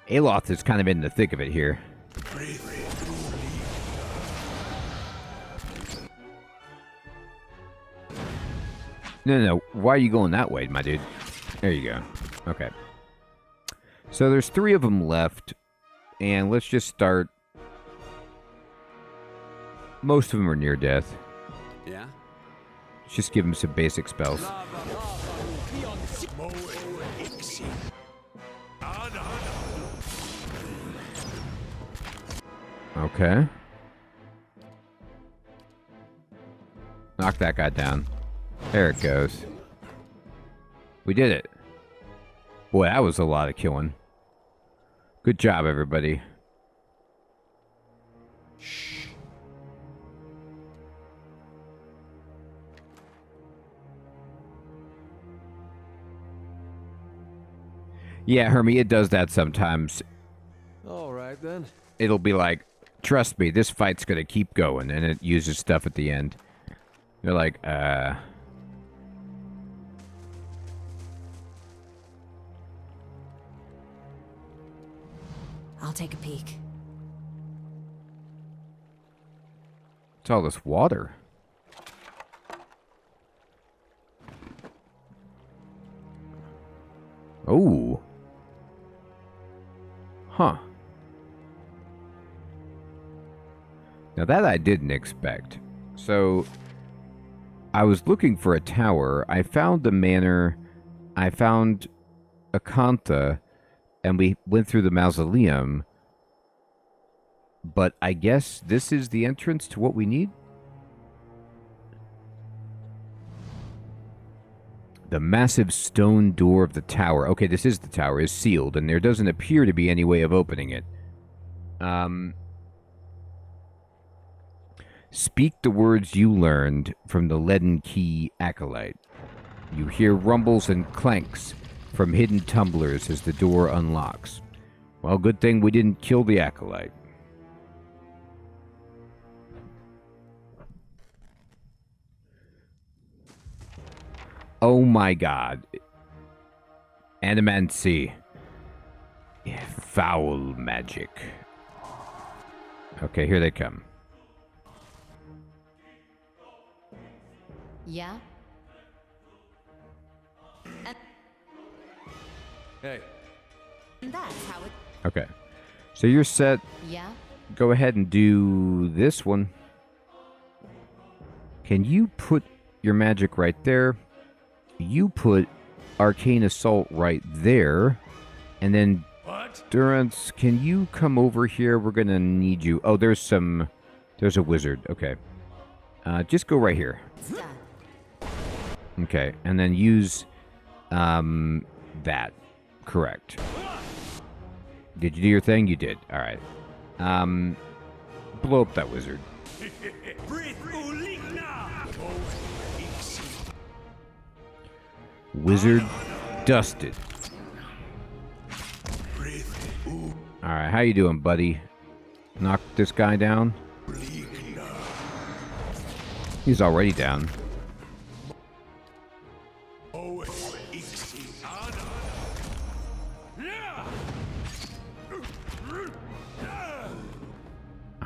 S1: Aloth is kind of in the thick of it here. No. Why are you going that way, my dude? There you go. Okay. So there's 3 of them left, and let's just start. Most of them are near death.
S6: Yeah?
S1: Let's just give them some basic spells. Okay. Knock that guy down. There it goes. We did it. Boy, that was a lot of killing. Good job, everybody. Shh. Yeah, Hermie, it does that sometimes.
S2: All right, then.
S1: It'll be like, trust me, this fight's gonna keep going, and it uses stuff at the end. You're like,
S4: I'll take a peek.
S1: It's all this water. Oh. Huh. Now that I didn't expect. So, I was looking for a tower. I found the manor. I found Akantha. And we went through the mausoleum. But I guess this is the entrance to what we need? The massive stone door of the tower. Okay, this is the tower. Is sealed, and there doesn't appear to be any way of opening it. Speak the words you learned from the leaden key acolyte. You hear rumbles and clanks from hidden tumblers as the door unlocks. Well, good thing we didn't kill the acolyte. Oh my god. Animancy. Foul magic. Okay, here they come.
S4: Yeah?
S2: Hey.
S4: And that's how it...
S1: Okay. So you're set.
S4: Yeah?
S1: Go ahead and do this one. Can you put your magic right there? You put Arcane Assault right there. And then,
S5: What?
S1: Durance, can you come over here? We're going to need you. Oh, there's a wizard. Okay. Just go right here.
S4: It's done.
S1: Okay. And then use that. Correct. Did you do your thing? You did. All right. Blow up that wizard. Wizard dusted. All right, how you doing, buddy? Knock this guy down. He's already down. All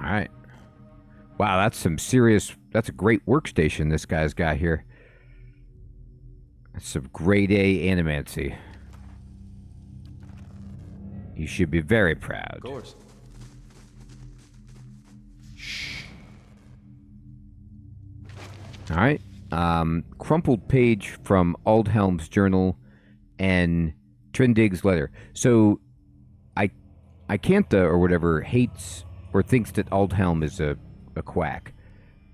S1: right. Wow, that's some serious... That's a great workstation this guy's got here. That's some grade A animancy. You should be very proud.
S2: Of course.
S1: All right. Crumpled page from Aldhelm's journal and Trindig's letter. So, Icantha or whatever hates or thinks that Aldhelm is a quack.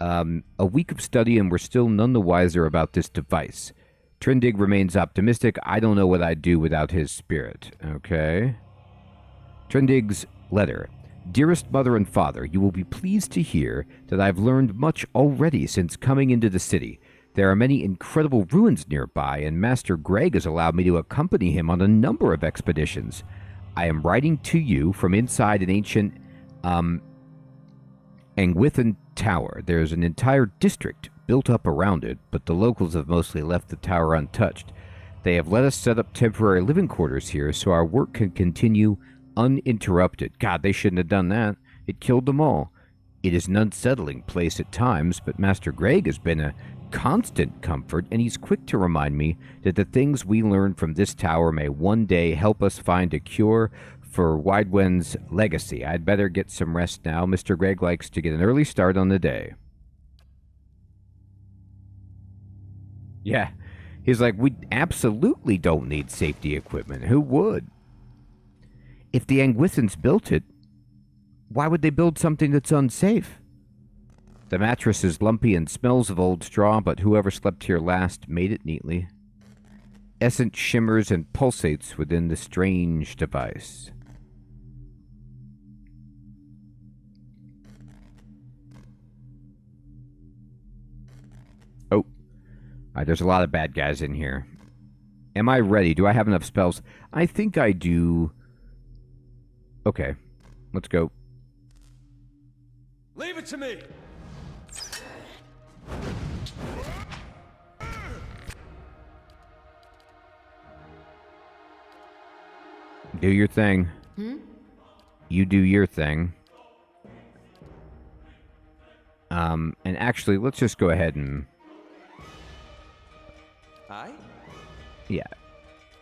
S1: A week of study and we're still none the wiser about this device. Trindig remains optimistic. I don't know what I'd do without his spirit. Okay. Trindig's letter. Dearest mother and father, you will be pleased to hear that I've learned much already since coming into the city. There are many incredible ruins nearby, and Master Greg has allowed me to accompany him on a number of expeditions. I am writing to you from inside an ancient Angwithan tower. There's an entire district built up around it, but the locals have mostly left the tower untouched. They have let us set up temporary living quarters here so our work can continue uninterrupted. God, they shouldn't have done that. It killed them all. It is an unsettling place at times, but Master Greg has been a constant comfort, and he's quick to remind me that the things we learn from this tower may one day help us find a cure for Widewend's legacy. I'd better get some rest now. Mr. Greg likes to get an early start on the day. Yeah. He's like, we absolutely don't need safety equipment. Who would? If the Angwithans built it, why would they build something that's unsafe? The mattress is lumpy and smells of old straw, but whoever slept here last made it neatly. Essence shimmers and pulsates within the strange device. Oh. There's a lot of bad guys in here. Am I ready? Do I have enough spells? I think I do. Okay. Let's go.
S2: Leave it to me!
S1: Do your thing. You do your thing. And actually, let's just go ahead and...
S3: Aye?
S1: Yeah.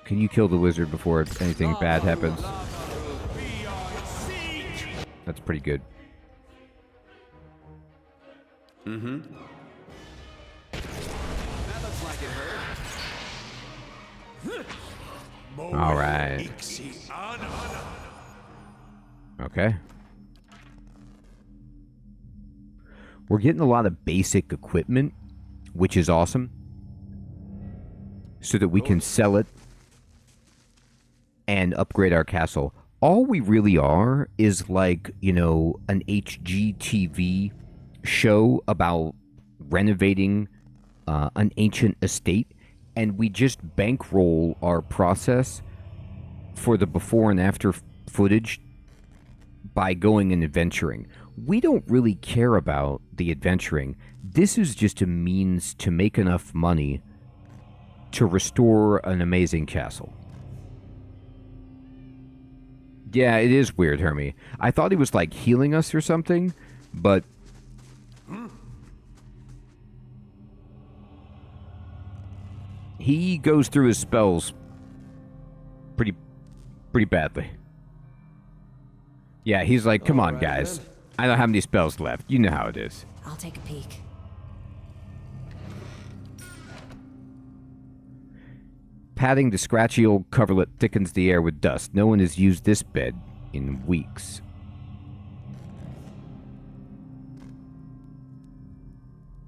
S1: Can you kill the wizard before anything bad happens? That's pretty good.
S6: Mm-hmm. That looks like it hurt.
S1: All right. Okay. We're getting a lot of basic equipment, which is awesome, so that we can sell it and upgrade our castle. All we really are is like, you know, an HGTV show about renovating an ancient estate, and we just bankroll our process for the before and after footage by going and adventuring. We don't really care about the adventuring. This is just a means to make enough money to restore an amazing castle. Yeah, it is weird, Hermie. I thought he was like healing us or something, but he goes through his spells pretty badly. Yeah, he's like, come on, guys. I don't have any spells left. You know how it is.
S4: I'll take a peek.
S1: Patting the scratchy old coverlet thickens the air with dust. No one has used this bed in weeks.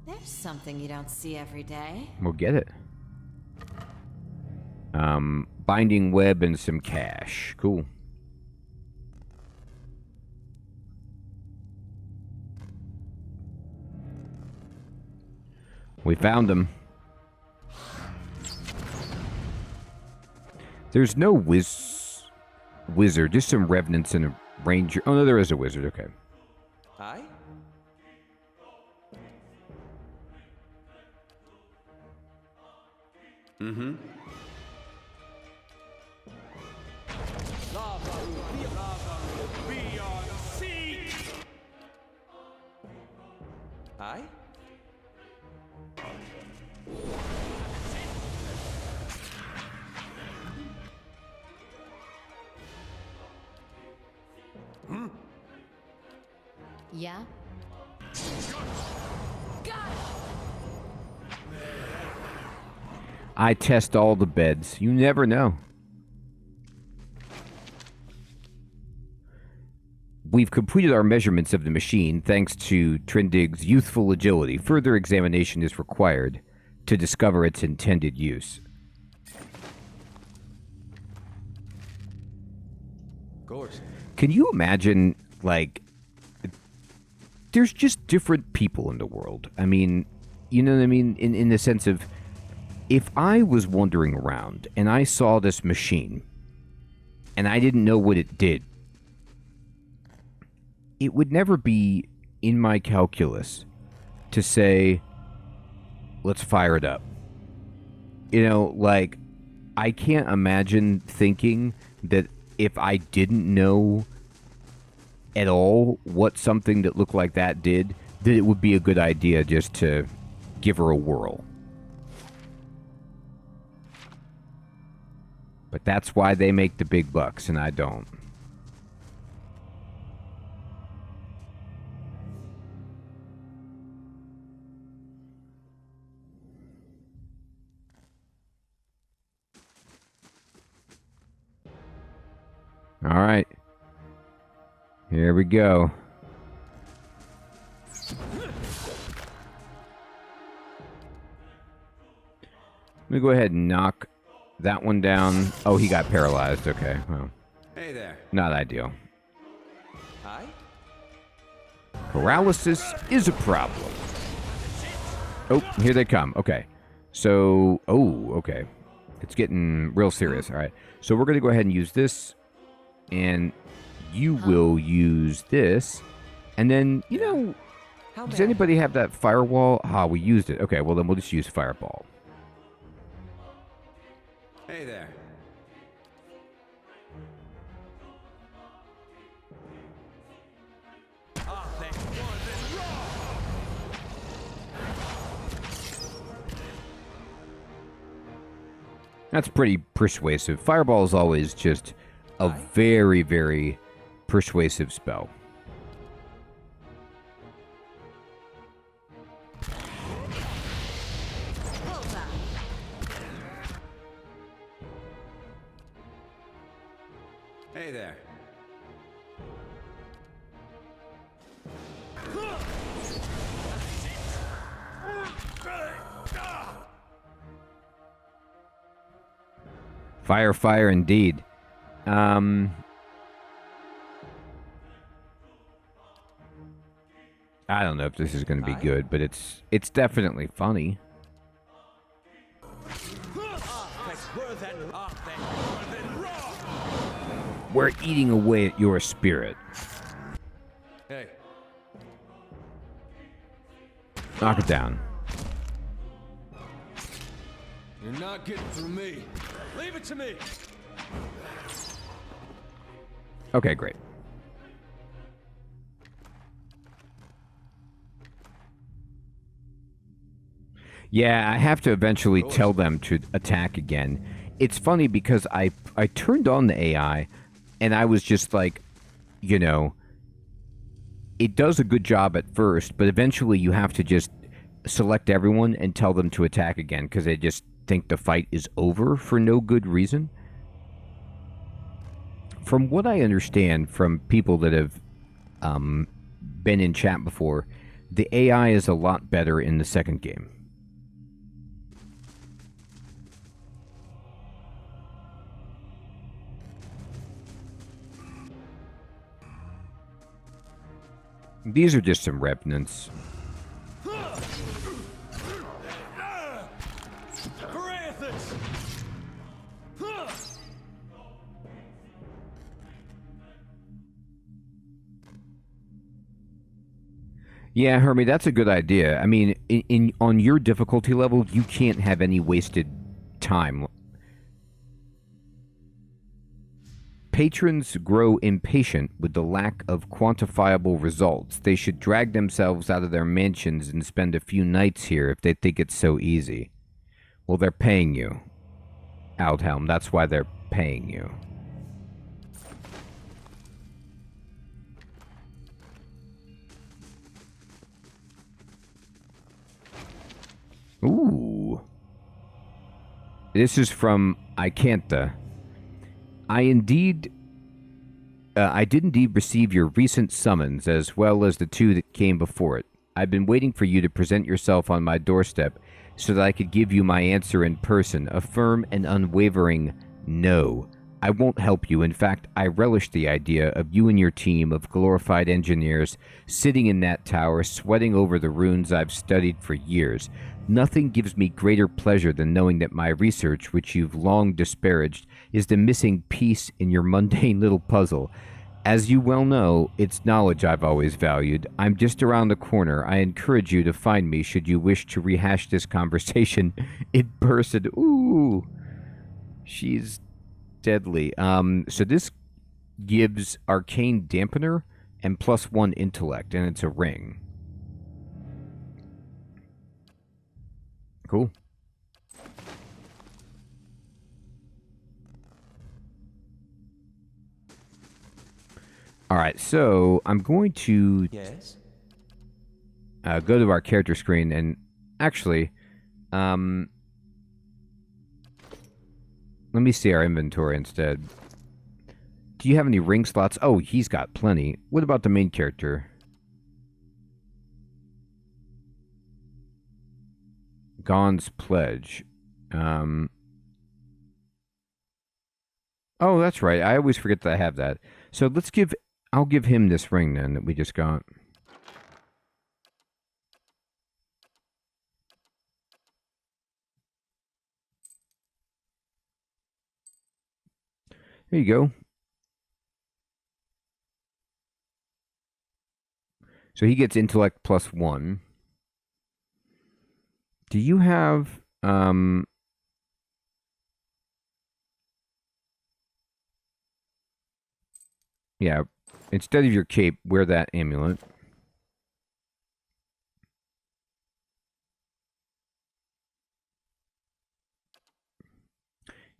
S4: There's something you don't see every day.
S1: We'll get it. Binding web and some cash. Cool. We found him. There's no wizard, just some revenants and a ranger. Oh no, there is a wizard. Okay.
S3: Aye?
S6: Mm-hmm.
S3: Aye?
S4: Yeah?
S1: I test all the beds. You never know. We've completed our measurements of the machine thanks to Trindig's youthful agility. Further examination is required to discover its intended use.
S2: Of course.
S1: Can you imagine, like, there's just different people in the world. I mean, you know what I mean? In the sense of, if I was wandering around and I saw this machine and I didn't know what it did, it would never be in my calculus to say, let's fire it up. You know, like, I can't imagine thinking that if I didn't know at all what something that looked like that did, that it would be a good idea just to give her a whirl. But that's why they make the big bucks and I don't. All right. Here we go. Let me go ahead and knock that one down. Oh, he got paralyzed. Okay, well.
S6: Hey there.
S1: Not ideal.
S3: Aye?
S1: Paralysis is a problem. Oh, here they come. Okay. So, okay. It's getting real serious. All right. So we're going to go ahead and use this. And you will use this. And then, you know, does anybody have that firewall? Ah, we used it. Okay, well then we'll just use fireball.
S6: Hey there.
S1: That's pretty persuasive. Fireball is always just a very, very persuasive spell.
S6: Hey there.
S1: Fire indeed. I don't know if this is going to be good, but it's definitely funny. We're eating away at your spirit.
S2: Hey,
S1: Knock it down.
S2: you're not getting through me. Leave it to me.
S1: Okay, great. Yeah, I have to eventually tell them to attack again. It's funny because I turned on the AI and I was just like, you know, it does a good job at first, but eventually you have to just select everyone and tell them to attack again because think the fight is over for no good reason. From what I understand from people that have been in chat before, the AI is a lot better in the second game. These are just some revenants. Yeah, Hermie, that's a good idea. I mean, on your difficulty level, you can't have any wasted time. Patrons grow impatient with the lack of quantifiable results. They should drag themselves out of their mansions and spend a few nights here if they think it's so easy. Well, they're paying you, Aldhelm. That's why they're paying you. Ooh. This is from Icantha. I did indeed receive your recent summons, as well as the two that came before it. I've been waiting for you to present yourself on my doorstep so that I could give you my answer in person, a firm and unwavering no. I won't help you. In fact, I relish the idea of you and your team of glorified engineers sitting in that tower, sweating over the runes I've studied for years. Nothing gives me greater pleasure than knowing that my research, which you've long disparaged, is the missing piece in your mundane little puzzle. As you well know, it's knowledge I've always valued. I'm just around the corner. I encourage you to find me should you wish to rehash this conversation in person. Ooh, she's deadly. So this gives Arcane Dampener and +1 intellect, and it's a ring. Cool. All right, so I'm going to go to our character screen and actually, let me see our inventory instead. Do you have any ring slots? Oh, he's got plenty. What about the main character? Gon's Pledge. Oh, that's right. I always forget that I have that. So I'll give him this ring then that we just got. There you go. So he gets intellect +1. Do you have yeah, instead of your cape, wear that amulet.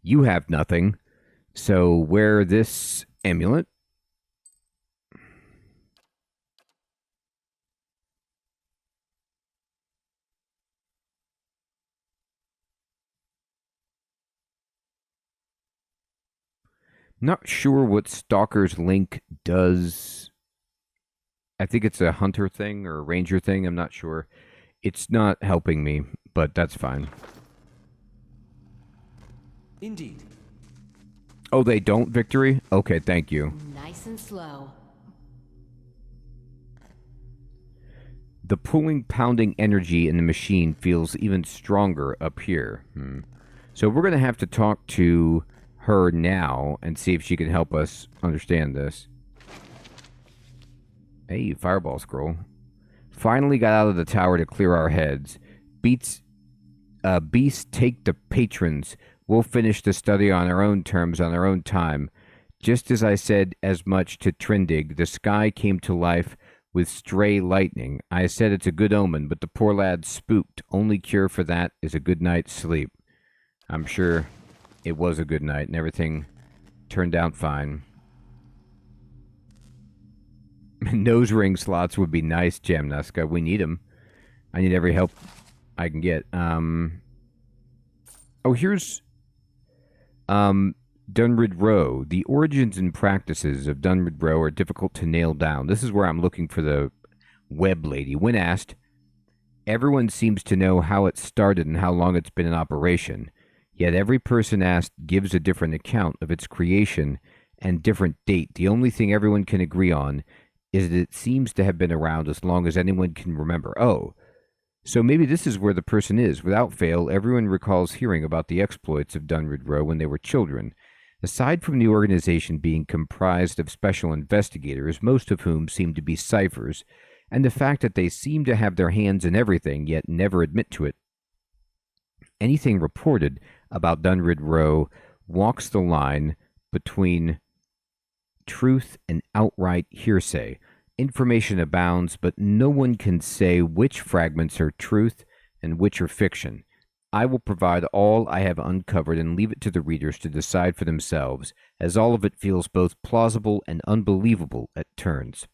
S1: You have nothing, so wear this amulet. Not sure what Stalker's Link does. I think it's a hunter thing or a ranger thing. I'm not sure. It's not helping me, but that's fine.
S3: Indeed.
S1: Oh, they don't, Victory? Okay, thank you.
S4: Nice and slow.
S1: The pulling, pounding energy in the machine feels even stronger up here. So we're going to have to talk to her now and see if she can help us understand this. Hey, fireball scroll. Finally got out of the tower to clear our heads. Beasts take the patrons. We'll finish the study on our own terms, on our own time. Just as I said as much to Trindig, the sky came to life with stray lightning. I said it's a good omen, but the poor lad spooked. Only cure for that is a good night's sleep. I'm sure it was a good night and everything turned out fine. Nose ring slots would be nice, Jamnuska. We need them. I need every help I can get. Oh, here's Dunrid Row. The origins and practices of Dunrid Row are difficult to nail down. This is where I'm looking for the web lady. When asked, everyone seems to know how it started and how long it's been in operation. Yet every person asked gives a different account of its creation and different date. The only thing everyone can agree on is that it seems to have been around as long as anyone can remember. Oh, so maybe this is where the person is. Without fail, everyone recalls hearing about the exploits of Dunrid Row when they were children. Aside from the organization being comprised of special investigators, most of whom seem to be ciphers, and the fact that they seem to have their hands in everything yet never admit to it, anything reported about Dunrid Row walks the line between truth and outright hearsay. Information abounds, but no one can say which fragments are truth and which are fiction. I will provide all I have uncovered and leave it to the readers to decide for themselves, as all of it feels both plausible and unbelievable at turns.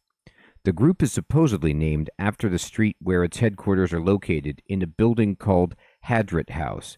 S1: The group is supposedly named after the street where its headquarters are located, in a building called Hadrit House.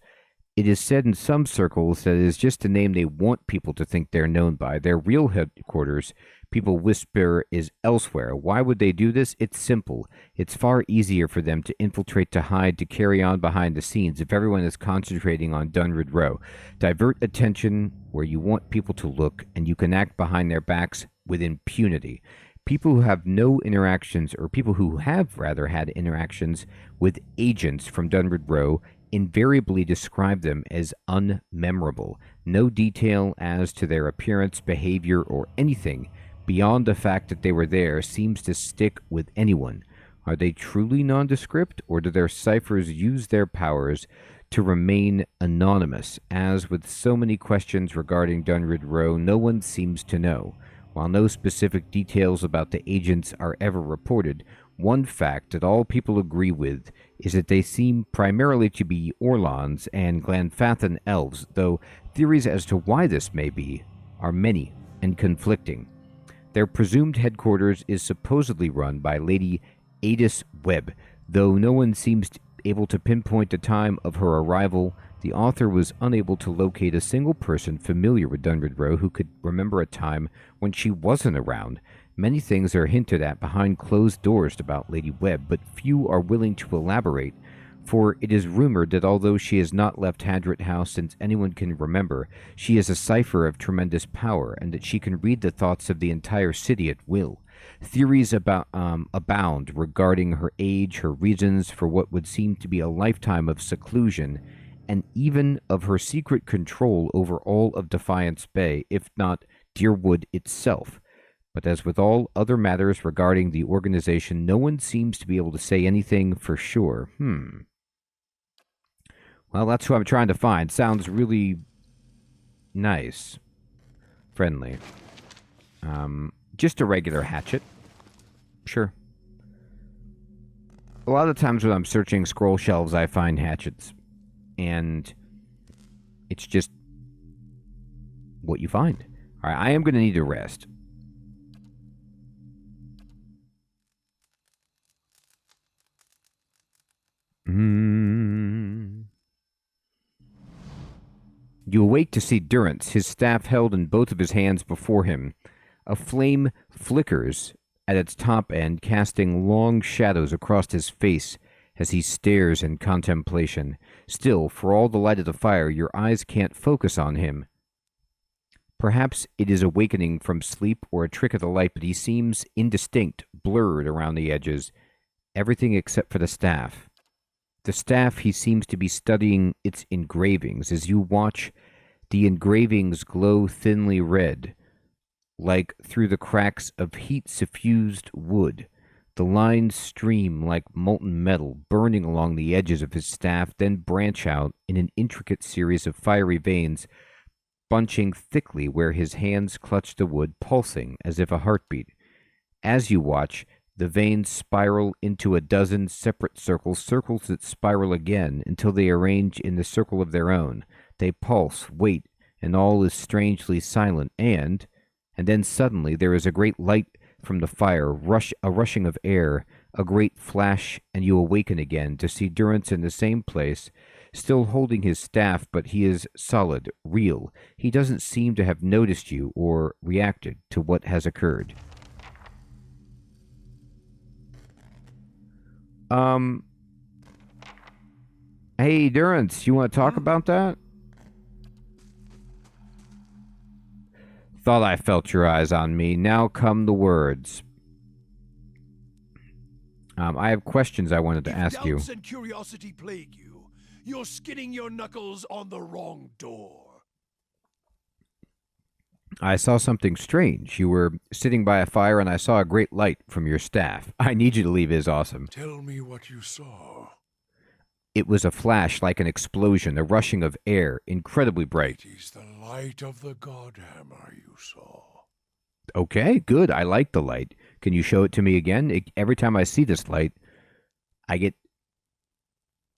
S1: It is said in some circles that it is just a name they want people to think they're known by. Their real headquarters, people whisper, is elsewhere. Why would they do this? It's simple. It's far easier for them to infiltrate, to hide, to carry on behind the scenes if everyone is concentrating on Dunrid Row. Divert attention where you want people to look, and you can act behind their backs with impunity. People who have no interactions, or people who have rather had interactions with agents from Dunrid Row, invariably describe them as unmemorable. No detail as to their appearance, behavior, or anything beyond the fact that they were there seems to stick with anyone. Are they truly nondescript, or do their ciphers use their powers to remain anonymous? As with so many questions regarding Dunrid Row, no one seems to know. While no specific details about the agents are ever reported, one fact that all people agree with is that they seem primarily to be Orlons and Glanfathan elves, though theories as to why this may be are many and conflicting. Their presumed headquarters is supposedly run by Lady Adis Webb, though no one seems able to pinpoint the time of her arrival. The author was unable to locate a single person familiar with Dunrid Row who could remember a time when she wasn't around. Many things are hinted at behind closed doors about Lady Webb, but few are willing to elaborate, for it is rumored that although she has not left Hadrit House since anyone can remember, she is a cipher of tremendous power, and that she can read the thoughts of the entire city at will. Theories abound regarding her age, her reasons for what would seem to be a lifetime of seclusion, and even of her secret control over all of Defiance Bay, if not Deerwood itself. But as with all other matters regarding the organization, no one seems to be able to say anything for sure. Well, that's who I'm trying to find. Sounds really nice. Friendly. Just a regular hatchet. Sure. A lot of the times when I'm searching scroll shelves, I find hatchets. And it's just what you find. All right, I am going to need a rest. You awake to see Durrance, his staff held in both of his hands before him. A flame flickers at its top end, casting long shadows across his face as he stares in contemplation. Still, for all the light of the fire, your eyes can't focus on him. Perhaps it is awakening from sleep or a trick of the light, but he seems indistinct, blurred around the edges. Everything except for the staff. The staff, he seems to be studying its engravings. As you watch, the engravings glow thinly red, like through the cracks of heat-suffused wood. The lines stream like molten metal, burning along the edges of his staff, then branch out in an intricate series of fiery veins, bunching thickly where his hands clutch the wood, pulsing as if a heartbeat. As you watch, the veins spiral into a dozen separate circles, circles that spiral again until they arrange in the circle of their own. They pulse, wait, and all is strangely silent, and then suddenly there is a great light from the fire, a rushing of air, a great flash, and you awaken again to see Durrance in the same place, still holding his staff, but he is solid, real. He doesn't seem to have noticed you or reacted to what has occurred. Hey, Durance, you want to talk about that? Thought I felt your eyes on me. Now come the words. I have questions I wanted to ask you.
S5: If doubts and curiosity plague you, you're skinning your knuckles on the wrong door.
S1: I saw something strange. You were sitting by a fire and I saw a great light from your staff. I need you to leave is awesome.
S5: Tell me what you saw.
S1: It was a flash like an explosion, a rushing of air, incredibly bright.
S5: It is the light of the Godhammer you saw.
S1: Okay, good. I like the light. Can you show it to me again? Every time I see this light, I get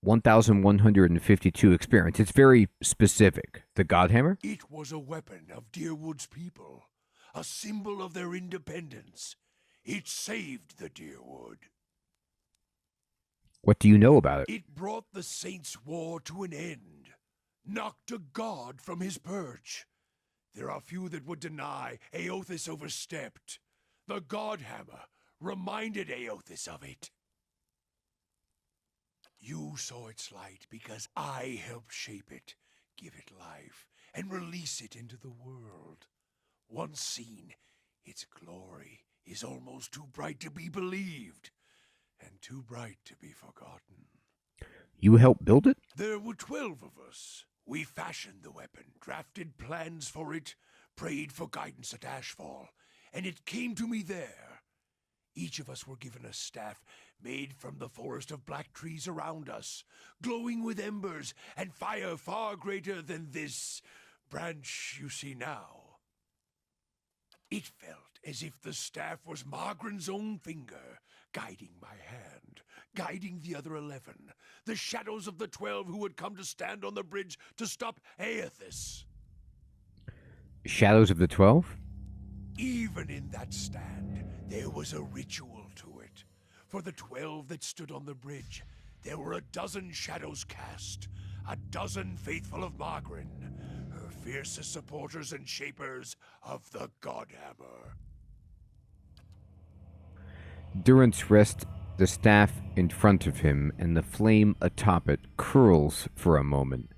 S1: 1,152 experience. It's very specific. The Godhammer?
S5: It was a weapon of Deerwood's people, a symbol of their independence. It saved the Deerwood.
S1: What do you know about it?
S5: It brought the Saints' War to an end, knocked a god from his perch. There are few that would deny Aothis overstepped. The Godhammer reminded Aothis of it. You saw its light because I helped shape it, give it life, and release it into the world. Once seen, its glory is almost too bright to be believed, and too bright to be forgotten.
S1: You helped build it?
S5: There were 12 of us. We fashioned the weapon, drafted plans for it, prayed for guidance at Ashfall, and it came to me there. Each of us were given a staff made from the forest of black trees around us, glowing with embers and fire far greater than this branch you see now. It felt as if the staff was Margaren's own finger, guiding my hand, guiding the other 11, the shadows of the 12 who would come to stand on the bridge to stop Aothis.
S1: Shadows of the 12?
S5: Even in that stand, there was a ritual to it. For the 12 that stood on the bridge, there were a dozen shadows cast, a dozen faithful of Margren, her fiercest supporters and shapers of the Godhammer.
S1: Durance rests the staff in front of him, and the flame atop it curls for a moment.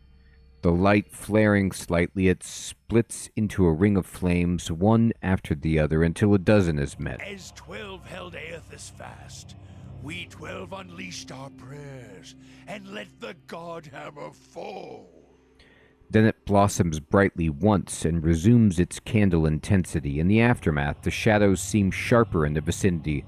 S1: The light flaring slightly, it splits into a ring of flames, one after the other, until a dozen is met.
S5: As 12 held Aothis fast, we 12 unleashed our prayers and let the Godhammer fall.
S1: Then it blossoms brightly once and resumes its candle intensity. In the aftermath, the shadows seem sharper in the vicinity,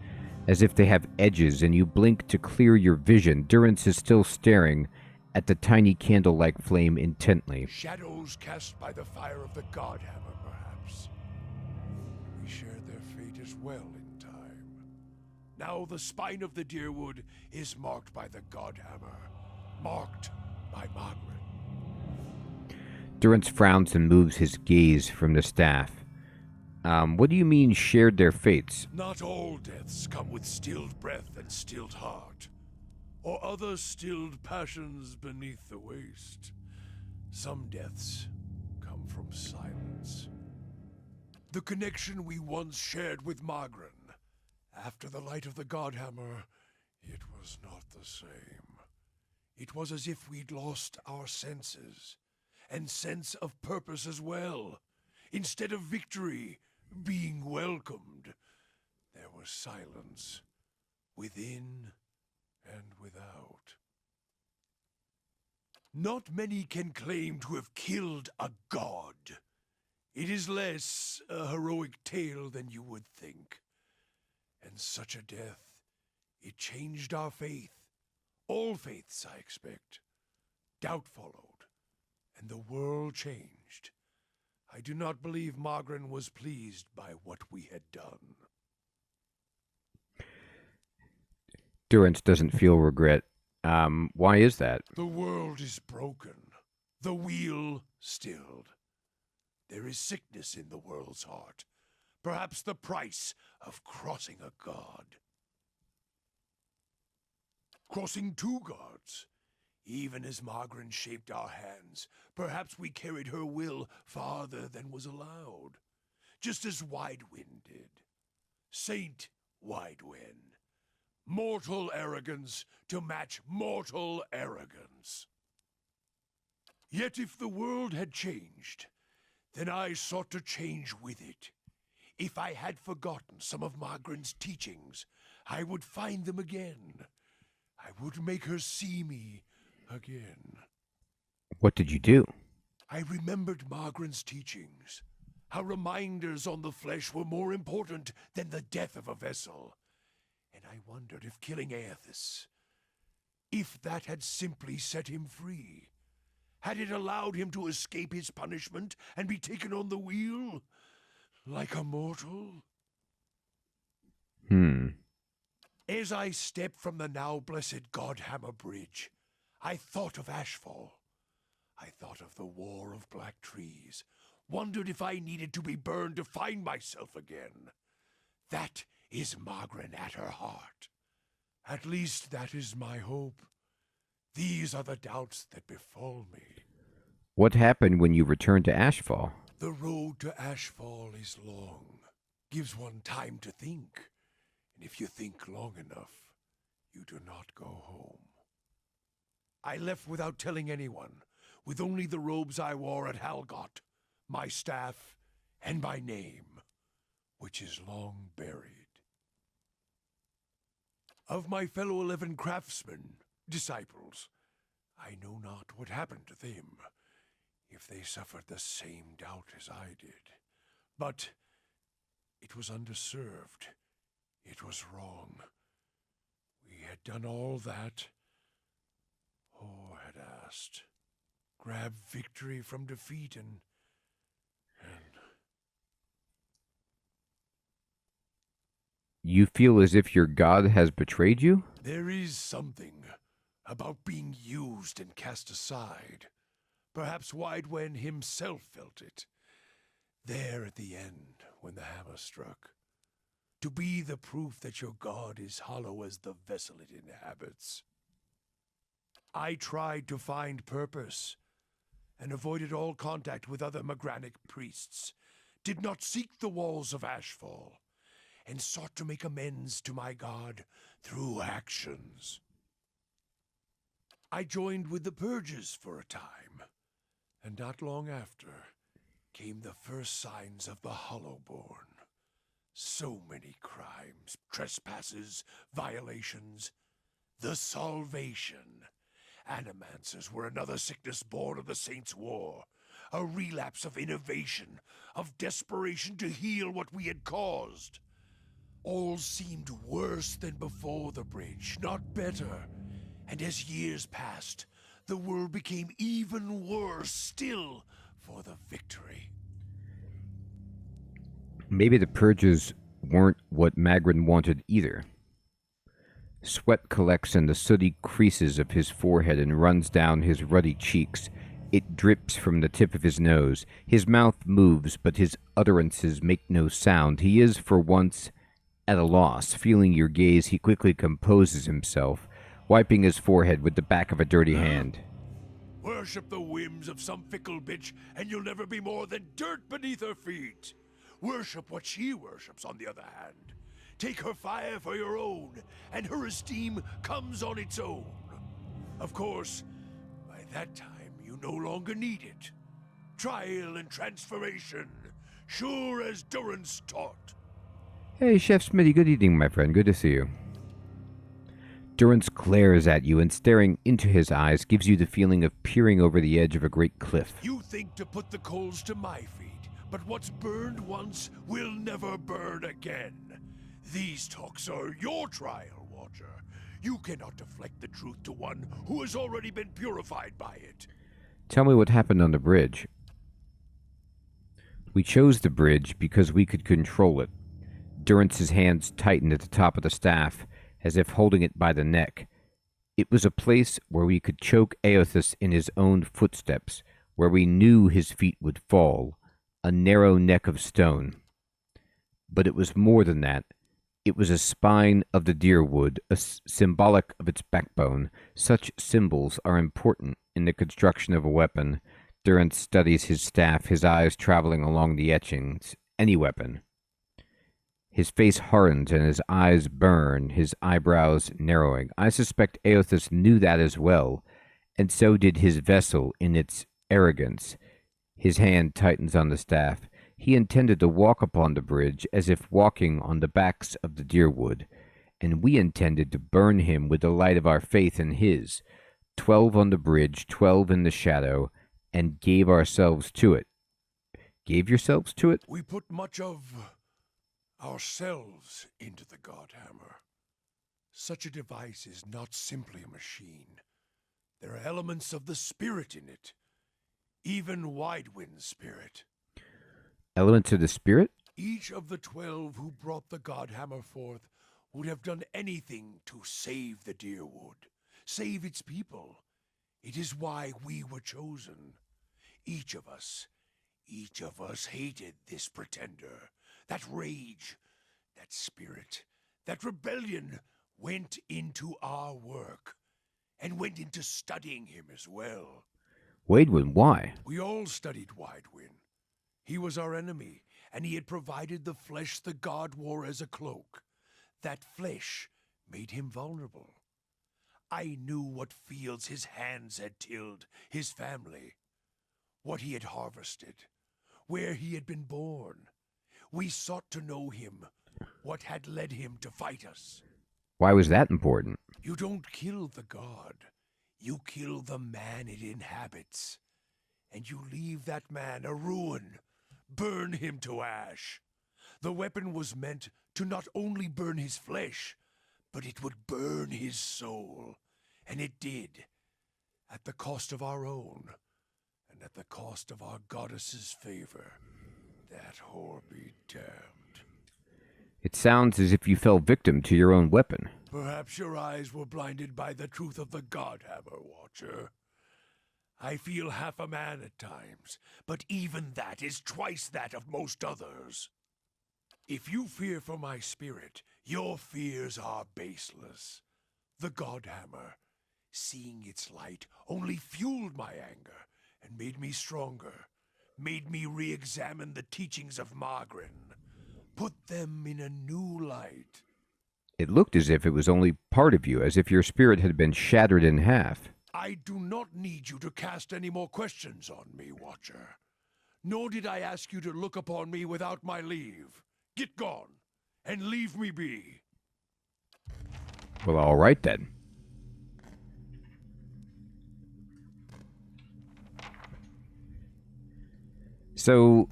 S1: as if they have edges, and you blink to clear your vision. Durance is still staring at the tiny candle-like flame intently.
S5: Shadows cast by the fire of the Godhammer, perhaps. We shared their fate as well in time. Now the spine of the Deerwood is marked by the Godhammer, marked by Margaret.
S1: Durance frowns and moves his gaze from the staff. What do you mean, shared their fates?
S5: Not all deaths come with stilled breath and stilled heart, or other stilled passions beneath the waste. Some deaths come from silence. The connection we once shared with Margren, after the light of the Godhammer, it was not the same. It was as if we'd lost our senses, and sense of purpose as well. Instead of victory being welcomed, there was silence, within and without. Not many can claim to have killed a god. It is less a heroic tale than you would think. And such a death, it changed our faith. All faiths, I expect. Doubt followed, and the world changed. I do not believe Margren was pleased by what we had done.
S1: Durance doesn't feel regret. Why is that?
S5: The world is broken, the wheel stilled. There is sickness in the world's heart, perhaps the price of crossing a god. Crossing two gods, Even as Margaret shaped our hands, perhaps we carried her will farther than was allowed, just as Widewind did. Saint Widewind. Mortal arrogance to match mortal arrogance. Yet if the world had changed, then I sought to change with it. If I had forgotten some of Margaret's teachings, I would find them again. I would make her see me again.
S1: What did you do?
S5: I remembered Margaret's teachings, how reminders on the flesh were more important than the death of a vessel. And I wondered if killing Aethys, if that had simply set him free. Had it allowed him to escape his punishment and be taken on the wheel? Like a mortal? As I stepped from the now blessed Godhammer Bridge, I thought of Ashfall. I thought of the War of Black Trees, wondered if I needed to be burned to find myself again. That is Margaret at her heart. At least that is my hope. These are the doubts that befall me.
S1: What happened when you returned to Ashfall?
S5: The road to Ashfall is long, gives one time to think. And if you think long enough, you do not go home. I left without telling anyone, with only the robes I wore at Halgot, my staff, and my name, which is long buried. Of my fellow 11 craftsmen, disciples, I know not what happened to them, if they suffered the same doubt as I did. But it was underserved. It was wrong. We had done all that Or had asked. Grab victory from defeat and...
S1: You feel as if your god has betrayed you?
S5: There is something about being used and cast aside. Perhaps Widewen himself felt it. There at the end, when the hammer struck. To be the proof that your god is hollow as the vessel it inhabits. I tried to find purpose, and avoided all contact with other Magranic priests. Did not seek the walls of Ashfall, and sought to make amends to my god through actions. I joined with the Purges for a time, and not long after came the first signs of the Hollowborn. So many crimes, trespasses, violations. The Salvation. Animancers were another sickness born of the Saints' War. A relapse of innovation, of desperation to heal what we had caused. All seemed worse than before the bridge, not better. And as years passed, the world became even worse still for the victory.
S1: Maybe the purges weren't what Magrin wanted either. Sweat collects in the sooty creases of his forehead and runs down his ruddy cheeks. It drips from the tip of his nose. His mouth moves, but his utterances make no sound. He is, for once, at a loss. Feeling your gaze, he quickly composes himself, wiping his forehead with the back of a dirty hand.
S5: Worship the whims of some fickle bitch, and you'll never be more than dirt beneath her feet. Worship what she worships, on the other hand. Take her fire for your own, and her esteem comes on its own. Of course, by that time, you no longer need it. Trial and transformation, sure as Durance taught.
S1: Hey, Chef Smitty, good evening, my friend. Good to see you. Durance glares at you, and staring into his eyes gives you the feeling of peering over the edge of a great cliff.
S5: You think to put the coals to my feet, but what's burned once will never burn again. These talks are your trial, Watcher. You cannot deflect the truth to one who has already been purified by it.
S1: Tell me what happened on the bridge. We chose the bridge because we could control it. Durance's hands tightened at the top of the staff, as if holding it by the neck. It was a place where we could choke Aethys in his own footsteps, where we knew his feet would fall, a narrow neck of stone. But it was more than that. It was a spine of the deer wood, symbolic of its backbone. Such symbols are important in the construction of a weapon. Durant studies his staff, his eyes traveling along the etchings. Any weapon. His face hardens and his eyes burn, his eyebrows narrowing. I suspect Eothas knew that as well, and so did his vessel in its arrogance. His hand tightens on the staff. He intended to walk upon the bridge as if walking on the backs of the deerwood, and we intended to burn him with the light of our faith in his. 12 on the bridge, 12 in the shadow, and gave ourselves to it. Gave yourselves to it?
S5: We put much of ourselves into the Godhammer. Such a device is not simply a machine. There are elements of the spirit in it, even Widewind's spirit.
S1: Elements of the spirit?
S5: Each of the 12 who brought the Godhammer forth would have done anything to save the Deerwood, save its people. It is why we were chosen. Each of us hated this pretender. That rage, that spirit, that rebellion went into our work, and went into studying him as well.
S1: Waidwin, why?
S5: We all studied Widewin. He was our enemy, and he had provided the flesh the god wore as a cloak. That flesh made him vulnerable. I knew what fields his hands had tilled, his family, what he had harvested, where he had been born. We sought to know him, what had led him to fight us.
S1: Why was that important?
S5: You don't kill the god. You kill the man it inhabits. And you leave that man a ruin. Burn him to ash. The weapon was meant to not only burn his flesh, but it would burn his soul. And it did. At the cost of our own. And at the cost of our goddess's favor. That whore be damned.
S1: It sounds as if you fell victim to your own weapon.
S5: Perhaps your eyes were blinded by the truth of the Godhammer, Watcher. I feel half a man at times, but even that is twice that of most others. If you fear for my spirit, your fears are baseless. The Godhammer, seeing its light, only fueled my anger and made me stronger, made me re-examine the teachings of Margren, put them in a new light.
S1: It looked as if it was only part of you, as if your spirit had been shattered in half.
S5: I do not need you to cast any more questions on me, Watcher. Nor did I ask you to look upon me without my leave. Get gone, and leave me be.
S1: Well, all right then. So,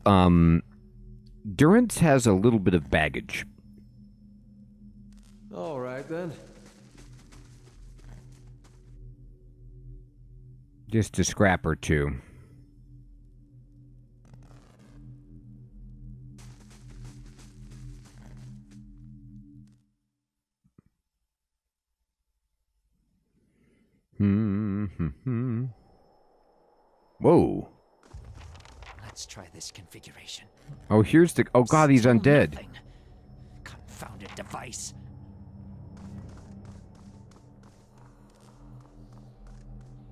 S1: Durance has a little bit of baggage.
S2: All right, then.
S1: Just a scrap or two. Whoa.
S3: Let's try this configuration.
S1: Oh, here's the... Oh, God, he's
S3: Still
S1: undead.
S3: nothing. Confounded device.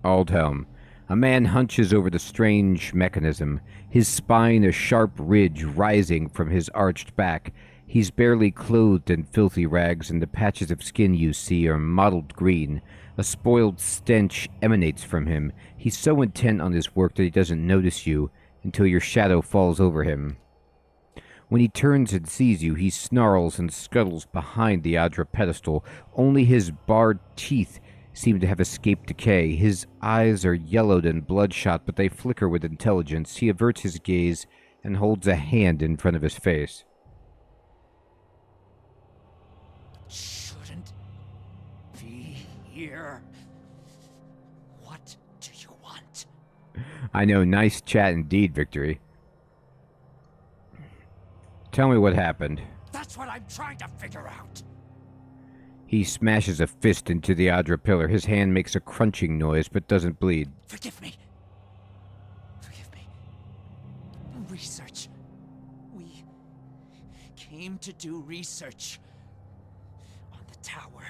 S1: Aldhelm. A man hunches over the strange mechanism, his spine a sharp ridge rising from his arched back. He's barely clothed in filthy rags, and the patches of skin you see are mottled green. A spoiled stench emanates from him. He's so intent on his work that he doesn't notice you until your shadow falls over him. When he turns and sees you, he snarls and scuttles behind the Adra pedestal. Only his barred teeth seem to have escaped decay. His eyes are yellowed and bloodshot, but they flicker with intelligence. He averts his gaze and holds a hand in front of his face.
S3: Shouldn't be here. What do you want?
S1: I know, nice chat indeed, Victory. Tell me what happened.
S3: That's what I'm trying to figure out.
S1: He smashes a fist into the Adra pillar. His hand makes a crunching noise, but doesn't bleed.
S3: Forgive me. Forgive me. Research. We came to do research.
S8: tower.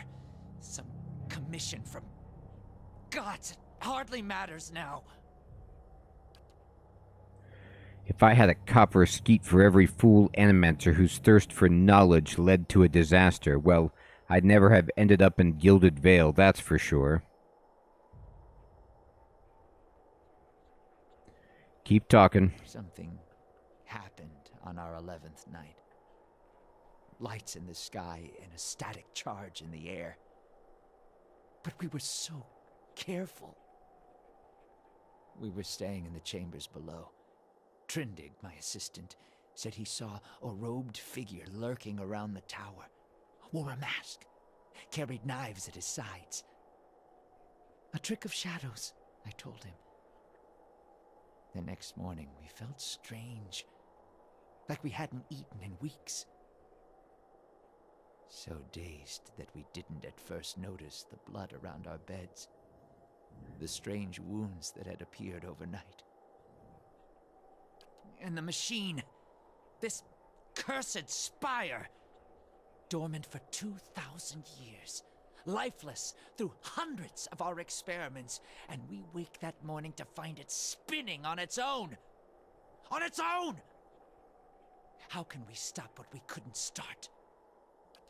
S8: Some commission from gods. It hardly matters now.
S1: If I had a copper skeet for every fool animancer whose thirst for knowledge led to a disaster, well, I'd never have ended up in Gilded Vale, that's for sure. Keep talking.
S8: Something happened on our 11th night. Lights in the sky and a static charge in the air. But we were so careful. We were staying in the chambers below. Trindig, my assistant, said he saw a robed figure lurking around the tower. Wore a mask. Carried knives at his sides. A trick of shadows, I told him. The next morning, we felt strange. Like we hadn't eaten in weeks. So dazed that we didn't at first notice the blood around our beds. The strange wounds that had appeared overnight. And the machine. This cursed spire. Dormant for 2,000 years. Lifeless through hundreds of our experiments. And we wake that morning to find it spinning on its own. On its own! How can we stop what we couldn't start?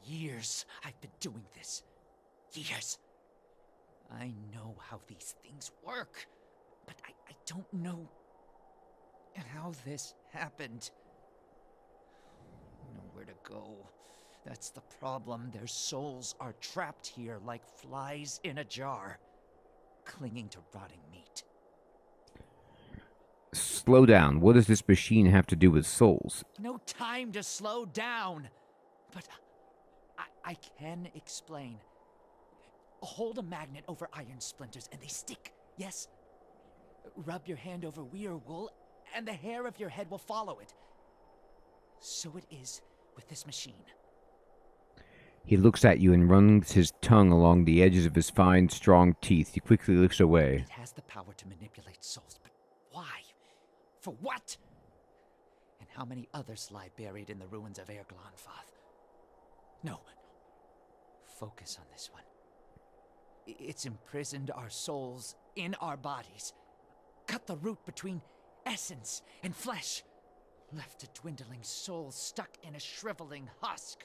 S8: Years I've been doing this. Years. I know how these things work. But I don't know how this happened. Nowhere to go. That's the problem. Their souls are trapped here like flies in a jar, clinging to rotting meat.
S1: Slow down. What does this machine have to do with souls?
S8: No time to slow down. But I can explain. Hold a magnet over iron splinters and they stick, yes? Rub your hand over weir wool and the hair of your head will follow it. So it is with this machine.
S1: He looks at you and runs his tongue along the edges of his fine, strong teeth. He quickly looks away.
S8: It has the power to manipulate souls, but why? For what? And how many others lie buried in the ruins of Erglonfath? No. Focus on this one. It's imprisoned our souls in our bodies. Cut the root between essence and flesh. Left a dwindling soul stuck in a shriveling husk.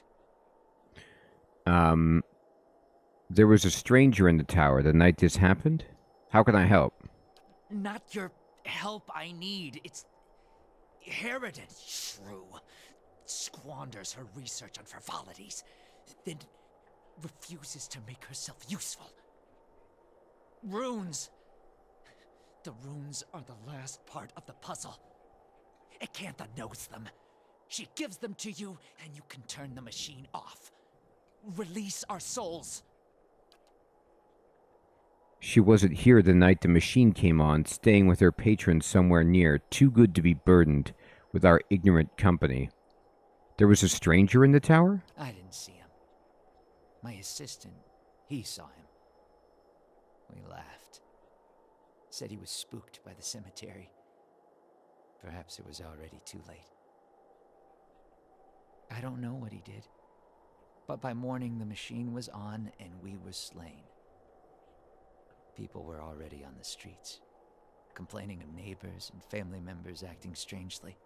S1: There was a stranger in the tower the night this happened? How can I help?
S8: Not your help I need. It's Harridan, shrew. Squanders her research on frivolities, then refuses to make herself useful. Runes. The runes are the last part of the puzzle. Acantha knows them. She gives them to you, and you can turn the machine off. Release our souls.
S1: She wasn't here the night the machine came on, staying with her patron somewhere near, too good to be burdened with our ignorant company. There was a stranger in the tower?
S8: I didn't see him. My assistant, he saw him. We laughed. Said he was spooked by the cemetery. Perhaps it was already too late. I don't know what he did. But by morning the machine was on and we were slain. People were already on the streets, complaining of neighbors and family members acting strangely.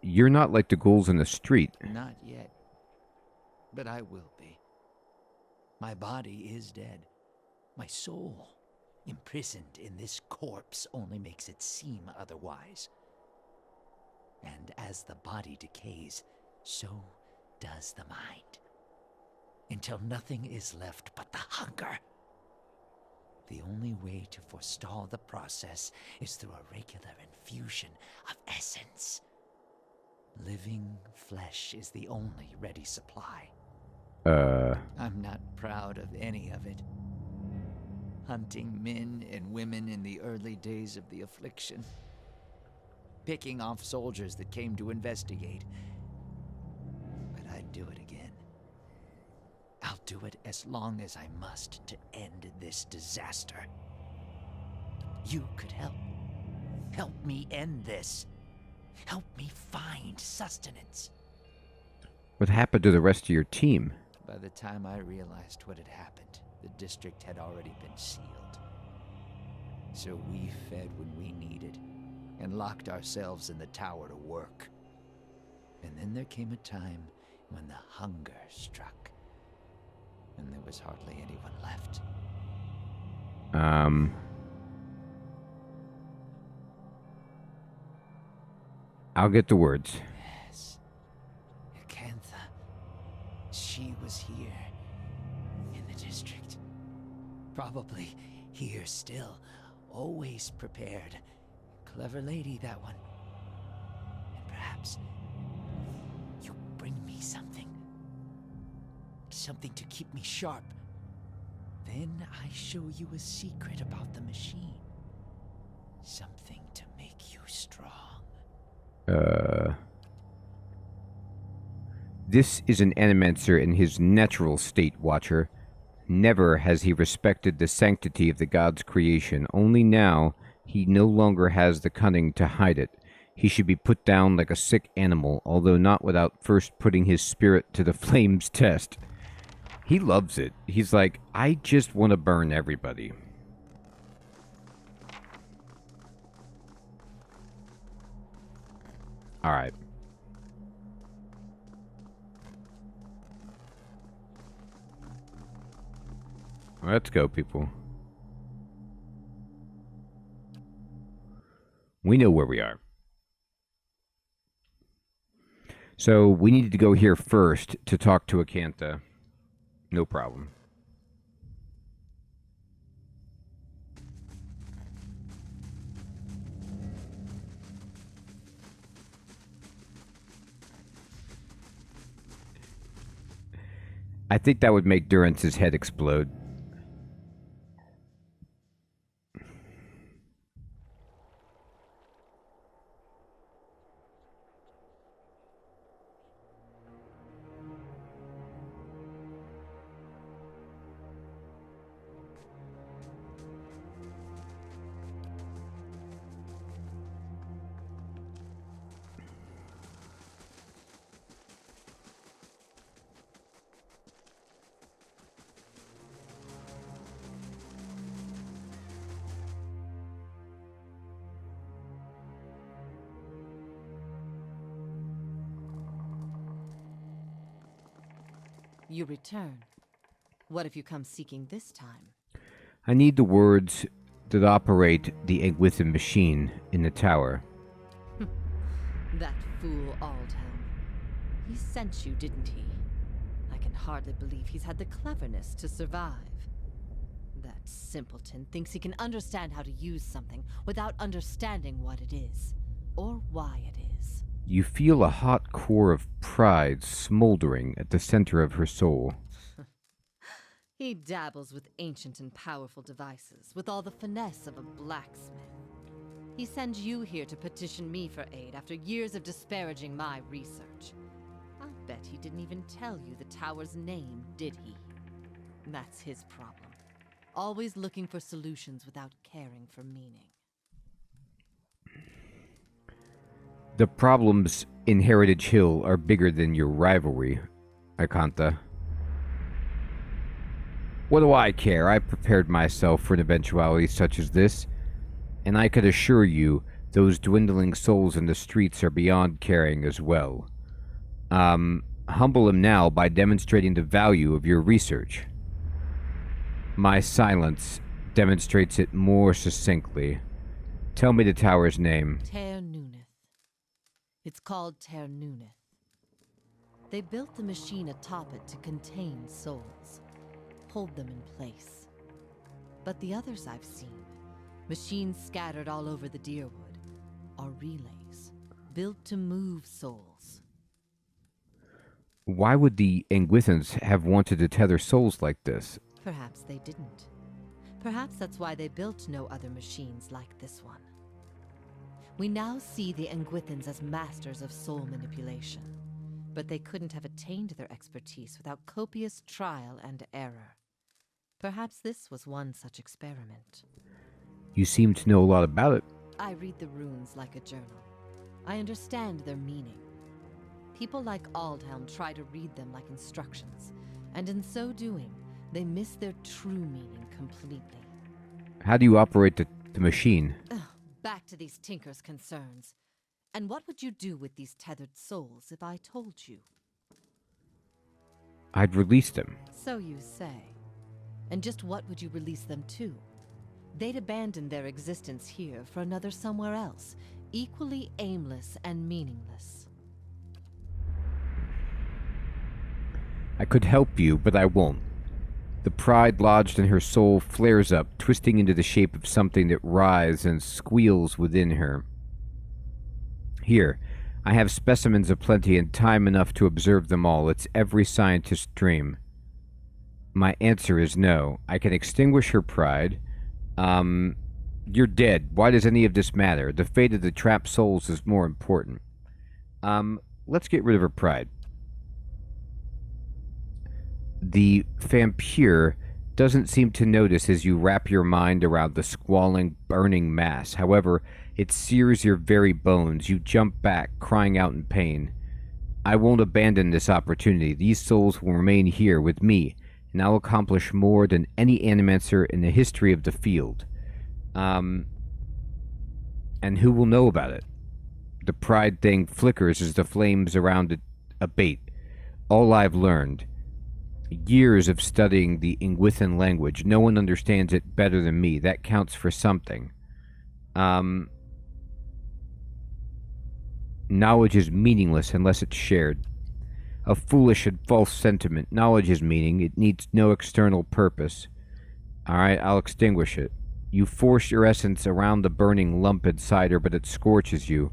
S1: You're not like the ghouls in the street.
S8: Not yet. But I will be. My body is dead. My soul, imprisoned in this corpse, only makes it seem otherwise. And as the body decays, so does the mind. Until nothing is left but the hunger. The only way to forestall the process is through a regular infusion of essence. Living flesh is the only ready supply. I'm not proud of any of it. Hunting men and women in the early days of the affliction. Picking off soldiers that came to investigate. But I'd do it again. I'll do it as long as I must to end this disaster. You could help. Help me end this. Help me find sustenance.
S1: What happened to the rest of your team?
S8: By the time I realized what had happened, the district had already been sealed. So we fed when we needed, and locked ourselves in the tower to work. And then there came a time when the hunger struck, and there was hardly anyone left.
S1: I'll get the words.
S8: Yes. Acantha. She was here. In the district. Probably here still. Always prepared. Clever lady, that one. And perhaps you bring me something. Something to keep me sharp. Then I show you a secret about the machine. Something to make you strong.
S1: This is an Animancer in his natural state, Watcher. Never has he respected the sanctity of the god's creation. Only now he no longer has the cunning to hide it. He should be put down like a sick animal, although not without first putting his spirit to the flames test. He loves it. He's like, I just want to burn everybody. Alright. Let's go, people. We know where we are. So, we needed to go here first to talk to Acantha. No problem. I think that would make Durance's head explode.
S7: You return. What have you come seeking this time?
S1: I need the words that operate the Egwithan machine in the tower.
S7: That fool Aldhelm. He sent you, didn't he? I can hardly believe he's had the cleverness to survive. That simpleton thinks he can understand how to use something without understanding what it is, or why it is.
S1: You feel a hot core of pride smoldering at the center of her soul.
S7: He dabbles with ancient and powerful devices, with all the finesse of a blacksmith. He sends you here to petition me for aid after years of disparaging my research. I'll bet he didn't even tell you the tower's name, did he? That's his problem. Always looking for solutions without caring for meaning.
S1: The problems in Heritage Hill are bigger than your rivalry, Acantha. What do I care? I prepared myself for an eventuality such as this, and I could assure you those dwindling souls in the streets are beyond caring as well. Humble him now by demonstrating the value of your research. My silence demonstrates it more succinctly. Tell me the tower's name.
S7: Ternuneth. It's called Ternuneth. They built the machine atop it to contain souls, hold them in place. But the others I've seen, machines scattered all over the Deerwood, are relays, built to move souls.
S1: Why would the Engwithans have wanted to tether souls like this?
S7: Perhaps they didn't. Perhaps that's why they built no other machines like this one. We now see the Engwithans as masters of soul manipulation, but they couldn't have attained their expertise without copious trial and error. Perhaps this was one such experiment.
S1: You seem to know a lot about it.
S7: I read the runes like a journal. I understand their meaning. People like Aldhelm try to read them like instructions, and in so doing, they miss their true meaning completely.
S1: How do you operate the machine?
S7: Ugh, back to these Tinker's concerns. And what would you do with these tethered souls if I told you?
S1: I'd release them.
S7: So you say. And just what would you release them to? They'd abandon their existence here for another somewhere else, equally aimless and meaningless.
S1: I could help you, but I won't. The pride lodged in her soul flares up, twisting into the shape of something that writhes and squeals within her. Here, I have specimens aplenty and time enough to observe them all. It's every scientist's dream. My answer is no. I can extinguish her pride. You're dead. Why does any of this matter? The fate of the trapped souls is more important. Let's get rid of her pride. The vampire doesn't seem to notice as you wrap your mind around the squalling, burning mass. However, it sears your very bones. You jump back, crying out in pain. I won't abandon this opportunity. These souls will remain here with me, and I'll accomplish more than any animancer in the history of the field. And who will know about it? The pride thing flickers as the flames around it abate. All I've learned, years of studying the Ingwithan language, no one understands it better than me. That counts for something. Knowledge is meaningless unless it's shared. A foolish and false sentiment. Knowledge is meaning. It needs no external purpose. Alright, I'll extinguish it. You force your essence around the burning lump inside her, but it scorches you.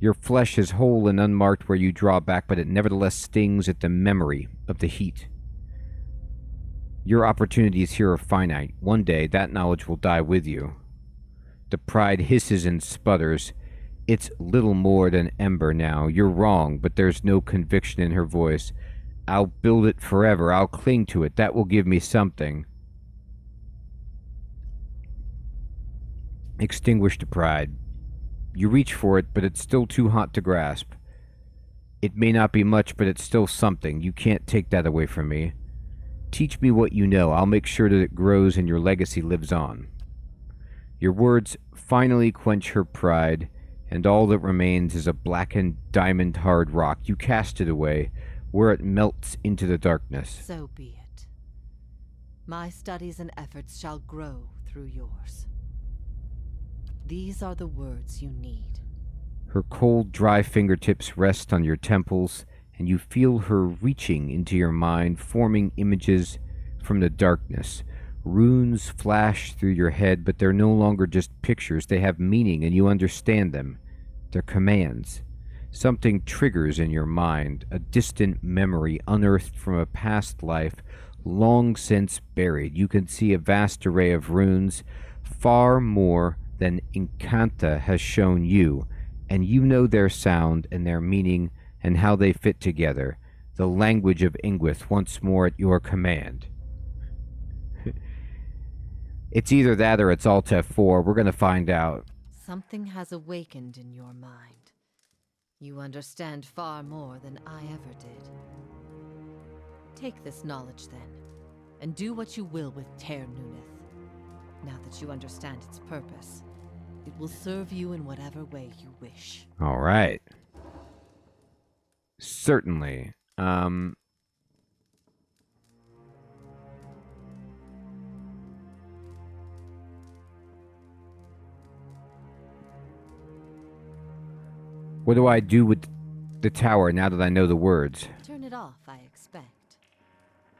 S1: Your flesh is whole and unmarked where you draw back, but it nevertheless stings at the memory of the heat. Your opportunities here are finite. One day, that knowledge will die with you. The pride hisses and sputters. It's little more than ember now. You're wrong, but there's no conviction in her voice. I'll build it forever. I'll cling to it. That will give me something. Extinguish the pride. You reach for it, but it's still too hot to grasp. It may not be much, but it's still something. You can't take that away from me. Teach me what you know. I'll make sure that it grows and your legacy lives on. Your words finally quench her pride, and all that remains is a blackened, diamond-hard rock. You cast it away, where it melts into the darkness.
S7: So be it. My studies and efforts shall grow through yours. These are the words you need.
S1: Her cold, dry fingertips rest on your temples, and you feel her reaching into your mind, forming images from the darkness. Runes flash through your head, but they're no longer just pictures. They have meaning, and you understand them. They're commands. Something triggers in your mind, a distant memory unearthed from a past life, long since buried. You can see a vast array of runes, far more than Incanta has shown you, and you know their sound and their meaning and how they fit together. The language of Ingwith once more at your command. It's either that or it's Alt F4. We're going to find out.
S7: Something has awakened in your mind. You understand far more than I ever did. Take this knowledge, then, and do what you will with Ter Nuneth. Now that you understand its purpose, it will serve you in whatever way you wish.
S1: All right. Certainly. What do I do with the tower now that I know the words?
S7: Turn it off, I expect.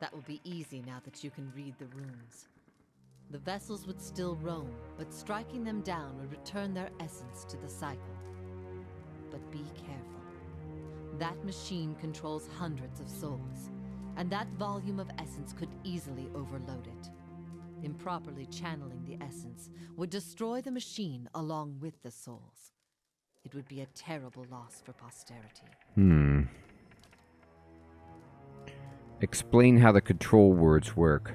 S7: That will be easy now that you can read the runes. The vessels would still roam, but striking them down would return their essence to the cycle. But be careful. That machine controls hundreds of souls, and that volume of essence could easily overload it. Improperly channeling the essence would destroy the machine along with the souls. It would be a terrible loss for posterity.
S1: Explain how the control words work.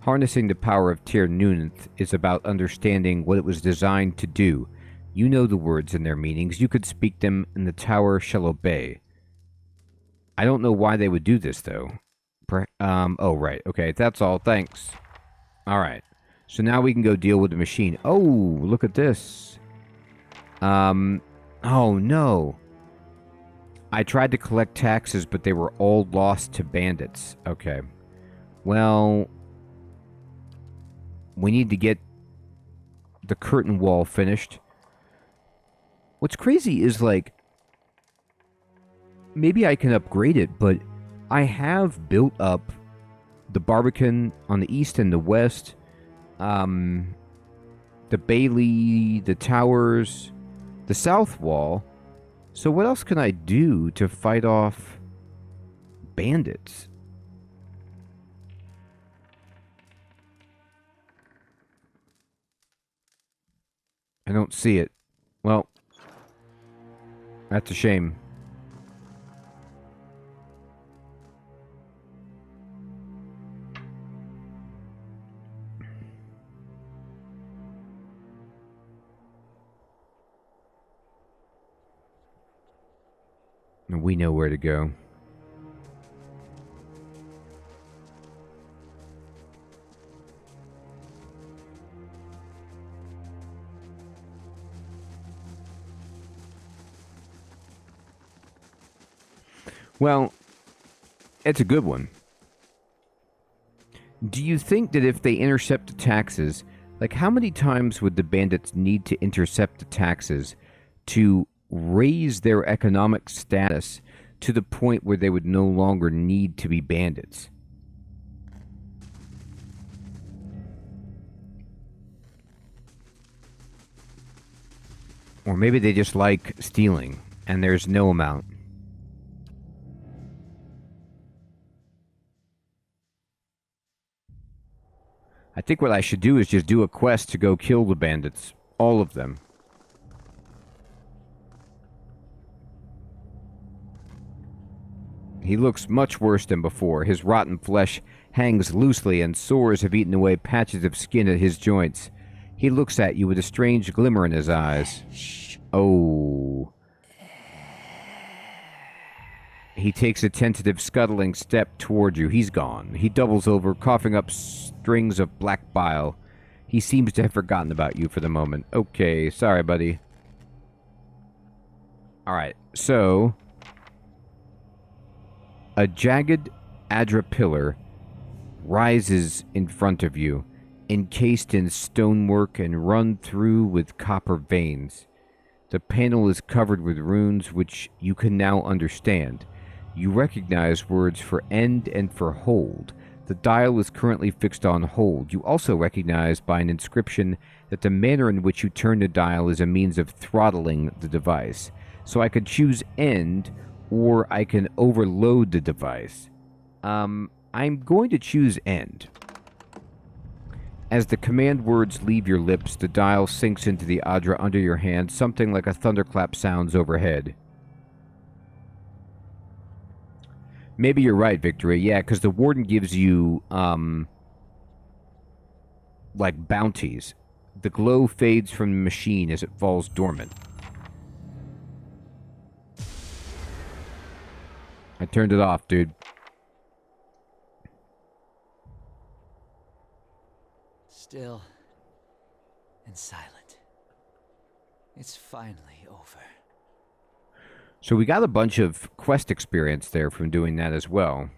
S1: Harnessing the power of Tir Nuneth is about understanding what it was designed to do. You know the words and their meanings. You could speak them, and the tower shall obey. I don't know why they would do this, though. Oh, right. Okay, that's all. Thanks. All right. So now we can go deal with the machine. Oh, look at this. Oh, no. I tried to collect taxes, but they were all lost to bandits. Okay. Well, we need to get the curtain wall finished. What's crazy is, like, maybe I can upgrade it, but I have built up the Barbican on the east and the west, the Bailey, the towers, the south wall. So what else can I do to fight off bandits? I don't see it. Well, that's a shame. We know where to go. Well, it's a good one. Do you think that if they intercept the taxes, like how many times would the bandits need to intercept the taxes to raise their economic status to the point where they would no longer need to be bandits? Or maybe they just like stealing and there's no amount. I think what I should do is just do a quest to go kill the bandits. All of them. He looks much worse than before. His rotten flesh hangs loosely and sores have eaten away patches of skin at his joints. He looks at you with a strange glimmer in his eyes. Oh. He takes a tentative, scuttling step toward you. He's gone. He doubles over, coughing up strings of black bile. He seems to have forgotten about you for the moment. Okay, sorry, buddy. Alright, so a jagged Adra pillar rises in front of you, encased in stonework and run through with copper veins. The panel is covered with runes which you can now understand. You recognize words for end and for hold. The dial is currently fixed on hold. You also recognize by an inscription that the manner in which you turn the dial is a means of throttling the device. So I could choose end, or I can overload the device. I'm going to choose end. As the command words leave your lips, the dial sinks into the Adra under your hand. Something like a thunderclap sounds overhead. Maybe you're right, Victory. Yeah, because the Warden gives you, like, bounties. The glow fades from the machine as it falls dormant. I turned it off, dude.
S8: Still and silent. It's finally over.
S1: So we got a bunch of quest experience there from doing that as well.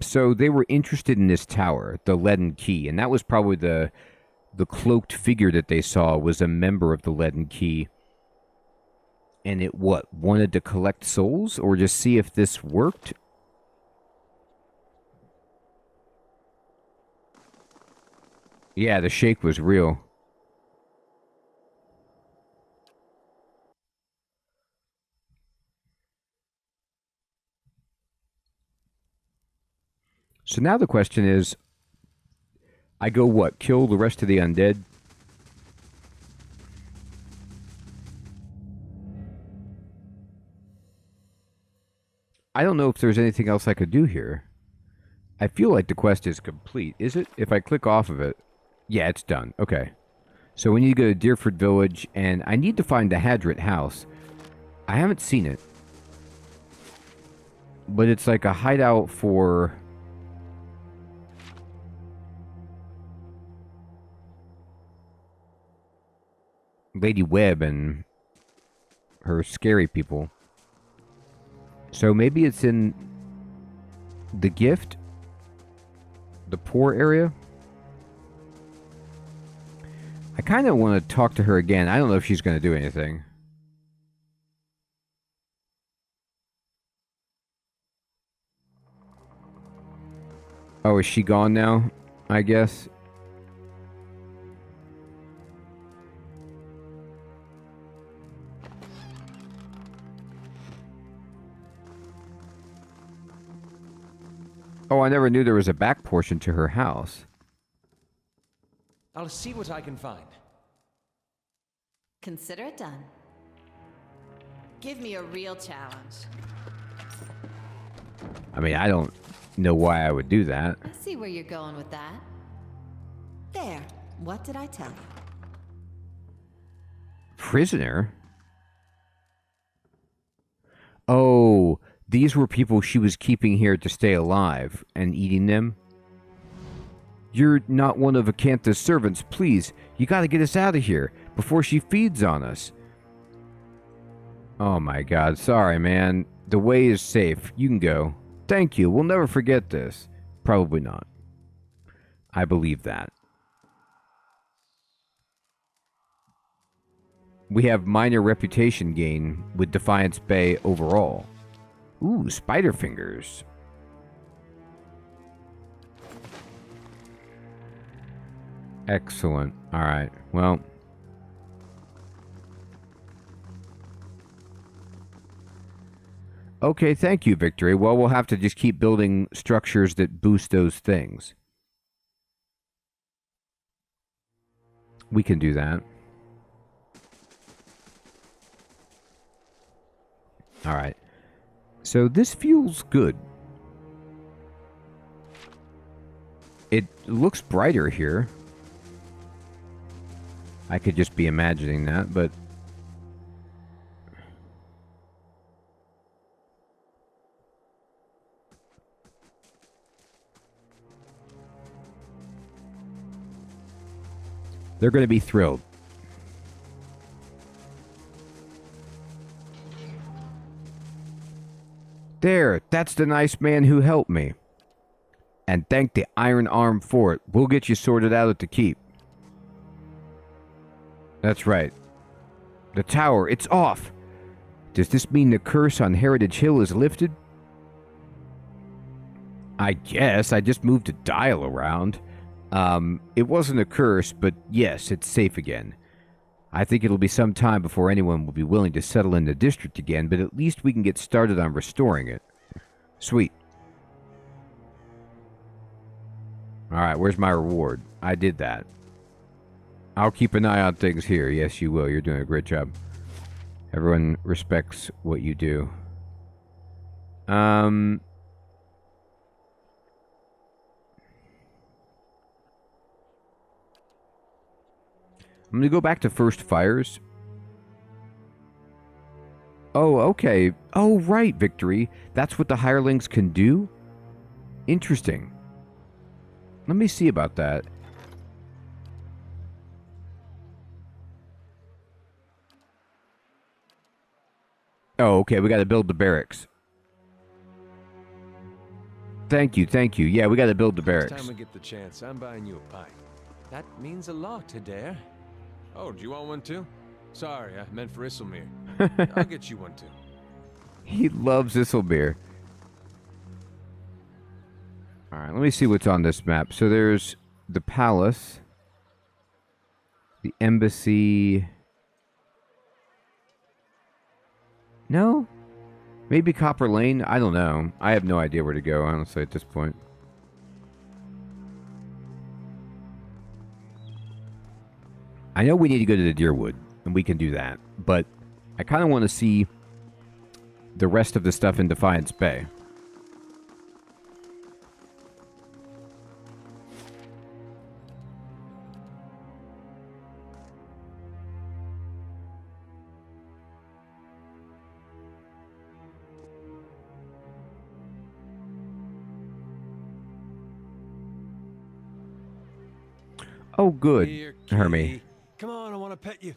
S1: So they were interested in this tower, the Leaden Key, and that was probably the cloaked figure that they saw was a member of the Leaden Key. And it, wanted to collect souls or just see if this worked? Yeah, the shake was real. So now the question is, I go what? Kill the rest of the undead? I don't know if there's anything else I could do here. I feel like the quest is complete. Is it? If I click off of it. Yeah, it's done. Okay. So we need to go to Deerford Village, and I need to find the Hadrit house. I haven't seen it. But it's like a hideout for... Lady Webb and her scary people. So maybe it's in the gift? The poor area? I kind of want to talk to her again. I don't know if she's going to do anything. Oh, is she gone now? I guess. Oh, I never knew there was a back portion to her house.
S3: I'll see what I can find.
S4: Consider it done. Give me a real challenge.
S1: I mean, I don't know why I would do that.
S4: I see where you're going with that. There. What did I tell you?
S1: Prisoner? Oh, these were people she was keeping here to stay alive and eating them? You're not one of Acantha's servants, please. You gotta get us out of here before she feeds on us. Oh my god, sorry man. The way is safe. You can go. Thank you, we'll never forget this. Probably not. I believe that. We have minor reputation gain with Defiance Bay overall. Ooh, spider fingers. Excellent. Alright, well. Okay, thank you, Victory. Well, we'll have to just keep building structures that boost those things. We can do that. Alright. So this feels good. It looks brighter here. I could just be imagining that, but... they're going to be thrilled. There, that's the nice man who helped me. And thank the Iron Arm for it. We'll get you sorted out at the keep. That's right. The tower, it's off. Does this mean the curse on Heritage Hill is lifted? I guess. I just moved a dial around. It wasn't a curse, but yes, it's safe again. I think it'll be some time before anyone will be willing to settle in the district again, but at least we can get started on restoring it. Sweet. Alright, where's my reward? I did that. I'll keep an eye on things here. Yes, you will. You're doing a great job. Everyone respects what you do. I'm going to go back to First Fires. Oh, okay. Oh, right, Victory. That's what the hirelings can do? Interesting. Let me see about that. Oh, okay. We got to build the barracks. Thank you, thank you. Yeah, we got to build the barracks.
S2: Next time we get the chance, I'm buying you a pie. That means a lot, Adair. Oh, do you want one too? Sorry, I meant for Isselmere. I'll get you one too.
S1: He loves Isselmere. Alright, let me see what's on this map. So there's the palace, the embassy. No? Maybe Copper Lane? I don't know. I have no idea where to go, honestly, at this point. I know we need to go to the Deerwood, and we can do that. But I kind of want to see the rest of the stuff in Defiance Bay. Oh, good,
S2: Here,
S1: Hermie.
S2: kitty. Come on, I want to pet you.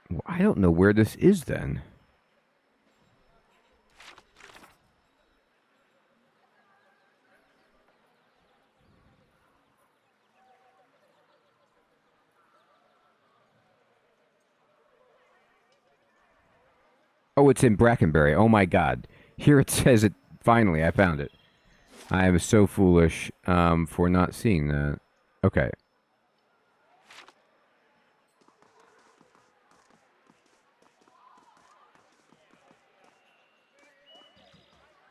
S1: Well, I don't know where this is then. Oh, it's in Brackenberry. Oh my god. Here it says it. Finally, I found it. I was so foolish for not seeing that. Okay.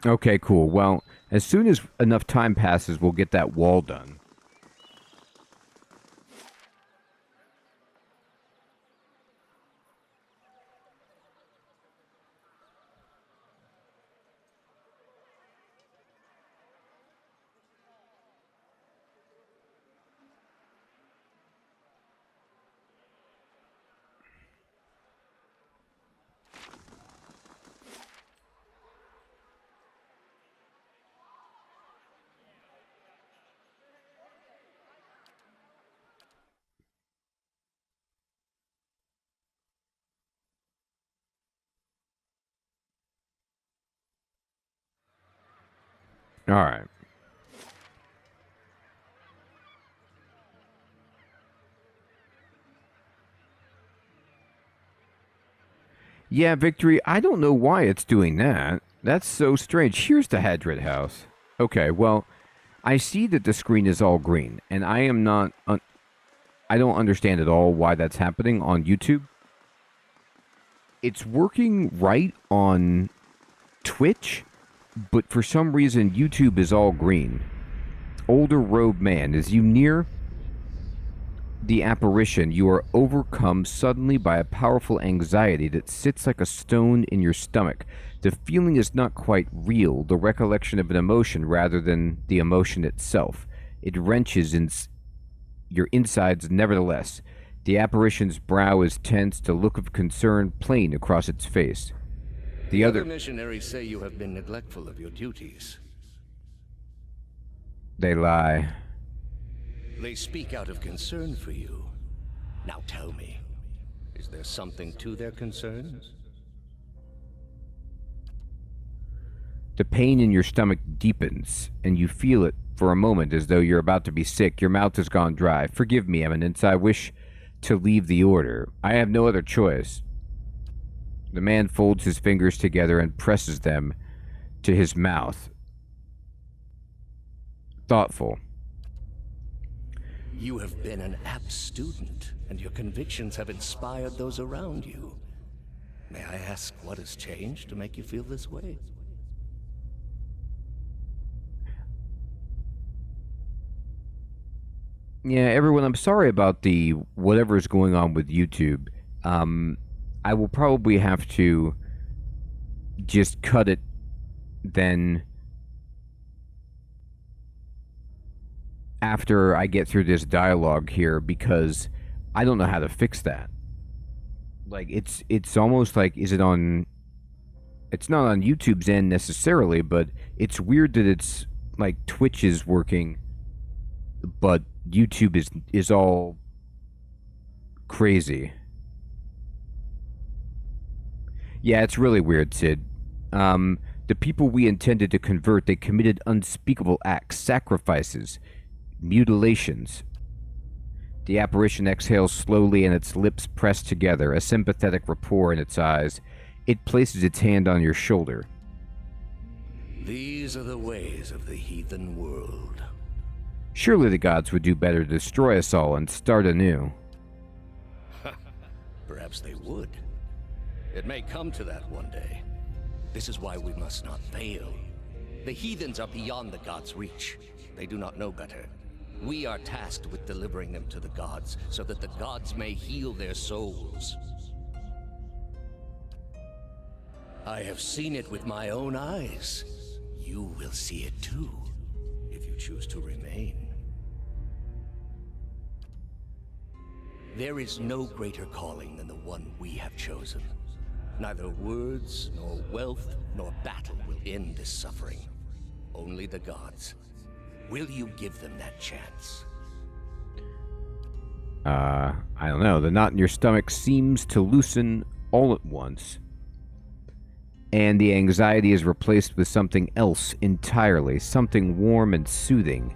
S1: Okay, cool. Well, as soon as enough time passes, we'll get that wall done. All right. Yeah, Victory, I don't know why it's doing that. That's so strange. Here's the Hadrid house. Okay, well, I see that the screen is all green, and I am not... I don't understand at all why that's happening on YouTube. It's working right on Twitch, but for some reason YouTube is all green. Older robed man, as you near the apparition, you are overcome suddenly by a powerful anxiety that sits like a stone in your stomach. The feeling is not quite real, the recollection of an emotion rather than the emotion itself. It wrenches in your insides nevertheless. The apparition's brow is tense, a look of concern plain across its face. The other
S9: missionaries say you have been neglectful of your duties.
S1: They lie.
S9: They speak out of concern for you. Now tell me, is there something to their concerns?
S1: The pain in your stomach deepens, and you feel it for a moment as though you're about to be sick. Your mouth has gone dry. Forgive me, Eminence. I wish to leave the order. I have no other choice. The man folds his fingers together and presses them to his mouth. Thoughtful.
S9: You have been an apt student, and your convictions have inspired those around you. May I ask what has changed to make you feel this way?
S1: Yeah, everyone, I'm sorry about the whatever's going on with YouTube. I will probably have to just cut it then after I get through this dialogue here, because I don't know how to fix that. Like, it's almost like, is it on... It's not on YouTube's end necessarily, but it's weird that it's like Twitch is working, but YouTube is all crazy. Yeah, it's really weird, Sid. The people we intended to convert, they committed unspeakable acts, sacrifices, mutilations. The apparition exhales slowly and its lips press together, a sympathetic rapport in its eyes. It places its hand on your shoulder.
S9: These are the ways of the heathen world.
S1: Surely the gods would do better to destroy us all and start anew.
S9: Perhaps they would. It may come to that one day. This is why we must not fail. The heathens are beyond the gods' reach. They do not know better. We are tasked with delivering them to the gods, so that the gods may heal their souls. I have seen it with my own eyes. You will see it too, if you choose to remain. There is no greater calling than the one we have chosen. Neither words, nor wealth, nor battle will end this suffering. Only the gods. Will you give them that chance?
S1: I don't know. The knot in your stomach seems to loosen all at once. And the anxiety is replaced with something else entirely, something warm and soothing.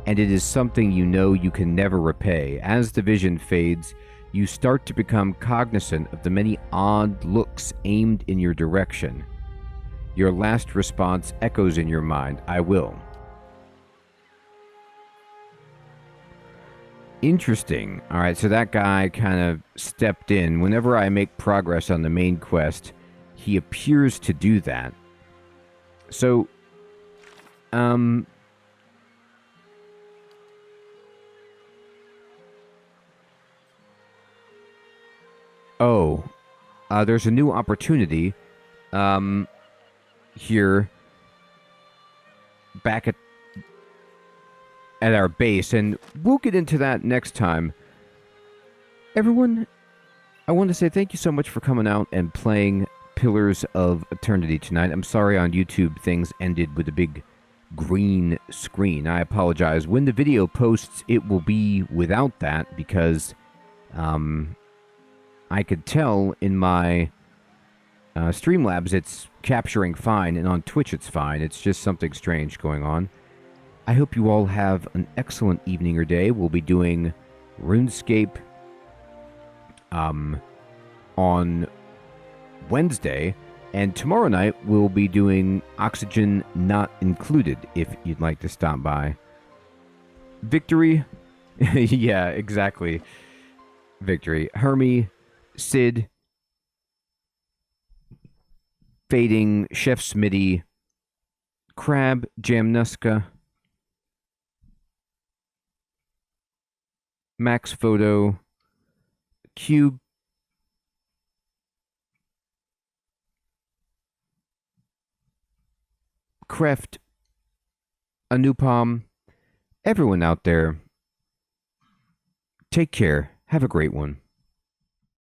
S1: And it is something you know you can never repay. As the vision fades, you start to become cognizant of the many odd looks aimed in your direction. Your last response echoes in your mind, I will. Interesting. Alright, so that guy kind of stepped in. Whenever I make progress on the main quest, he appears to do that. So, there's a new opportunity, here, back at our base, and we'll get into that next time. Everyone, I want to say thank you so much for coming out and playing Pillars of Eternity tonight. I'm sorry on YouTube things ended with a big green screen. I apologize. When the video posts, it will be without that because I could tell in my Streamlabs it's capturing fine, and on Twitch it's fine. It's just something strange going on. I hope you all have an excellent evening or day. We'll be doing RuneScape on Wednesday, and tomorrow night we'll be doing Oxygen Not Included, if you'd like to stop by. Victory? Yeah, exactly. Victory. Hermie, Sid, Fading, Chef Smitty, Crab, Jamnuska, Max Photo, Cube, Kreft, Anupam, everyone out there, take care. Have a great one.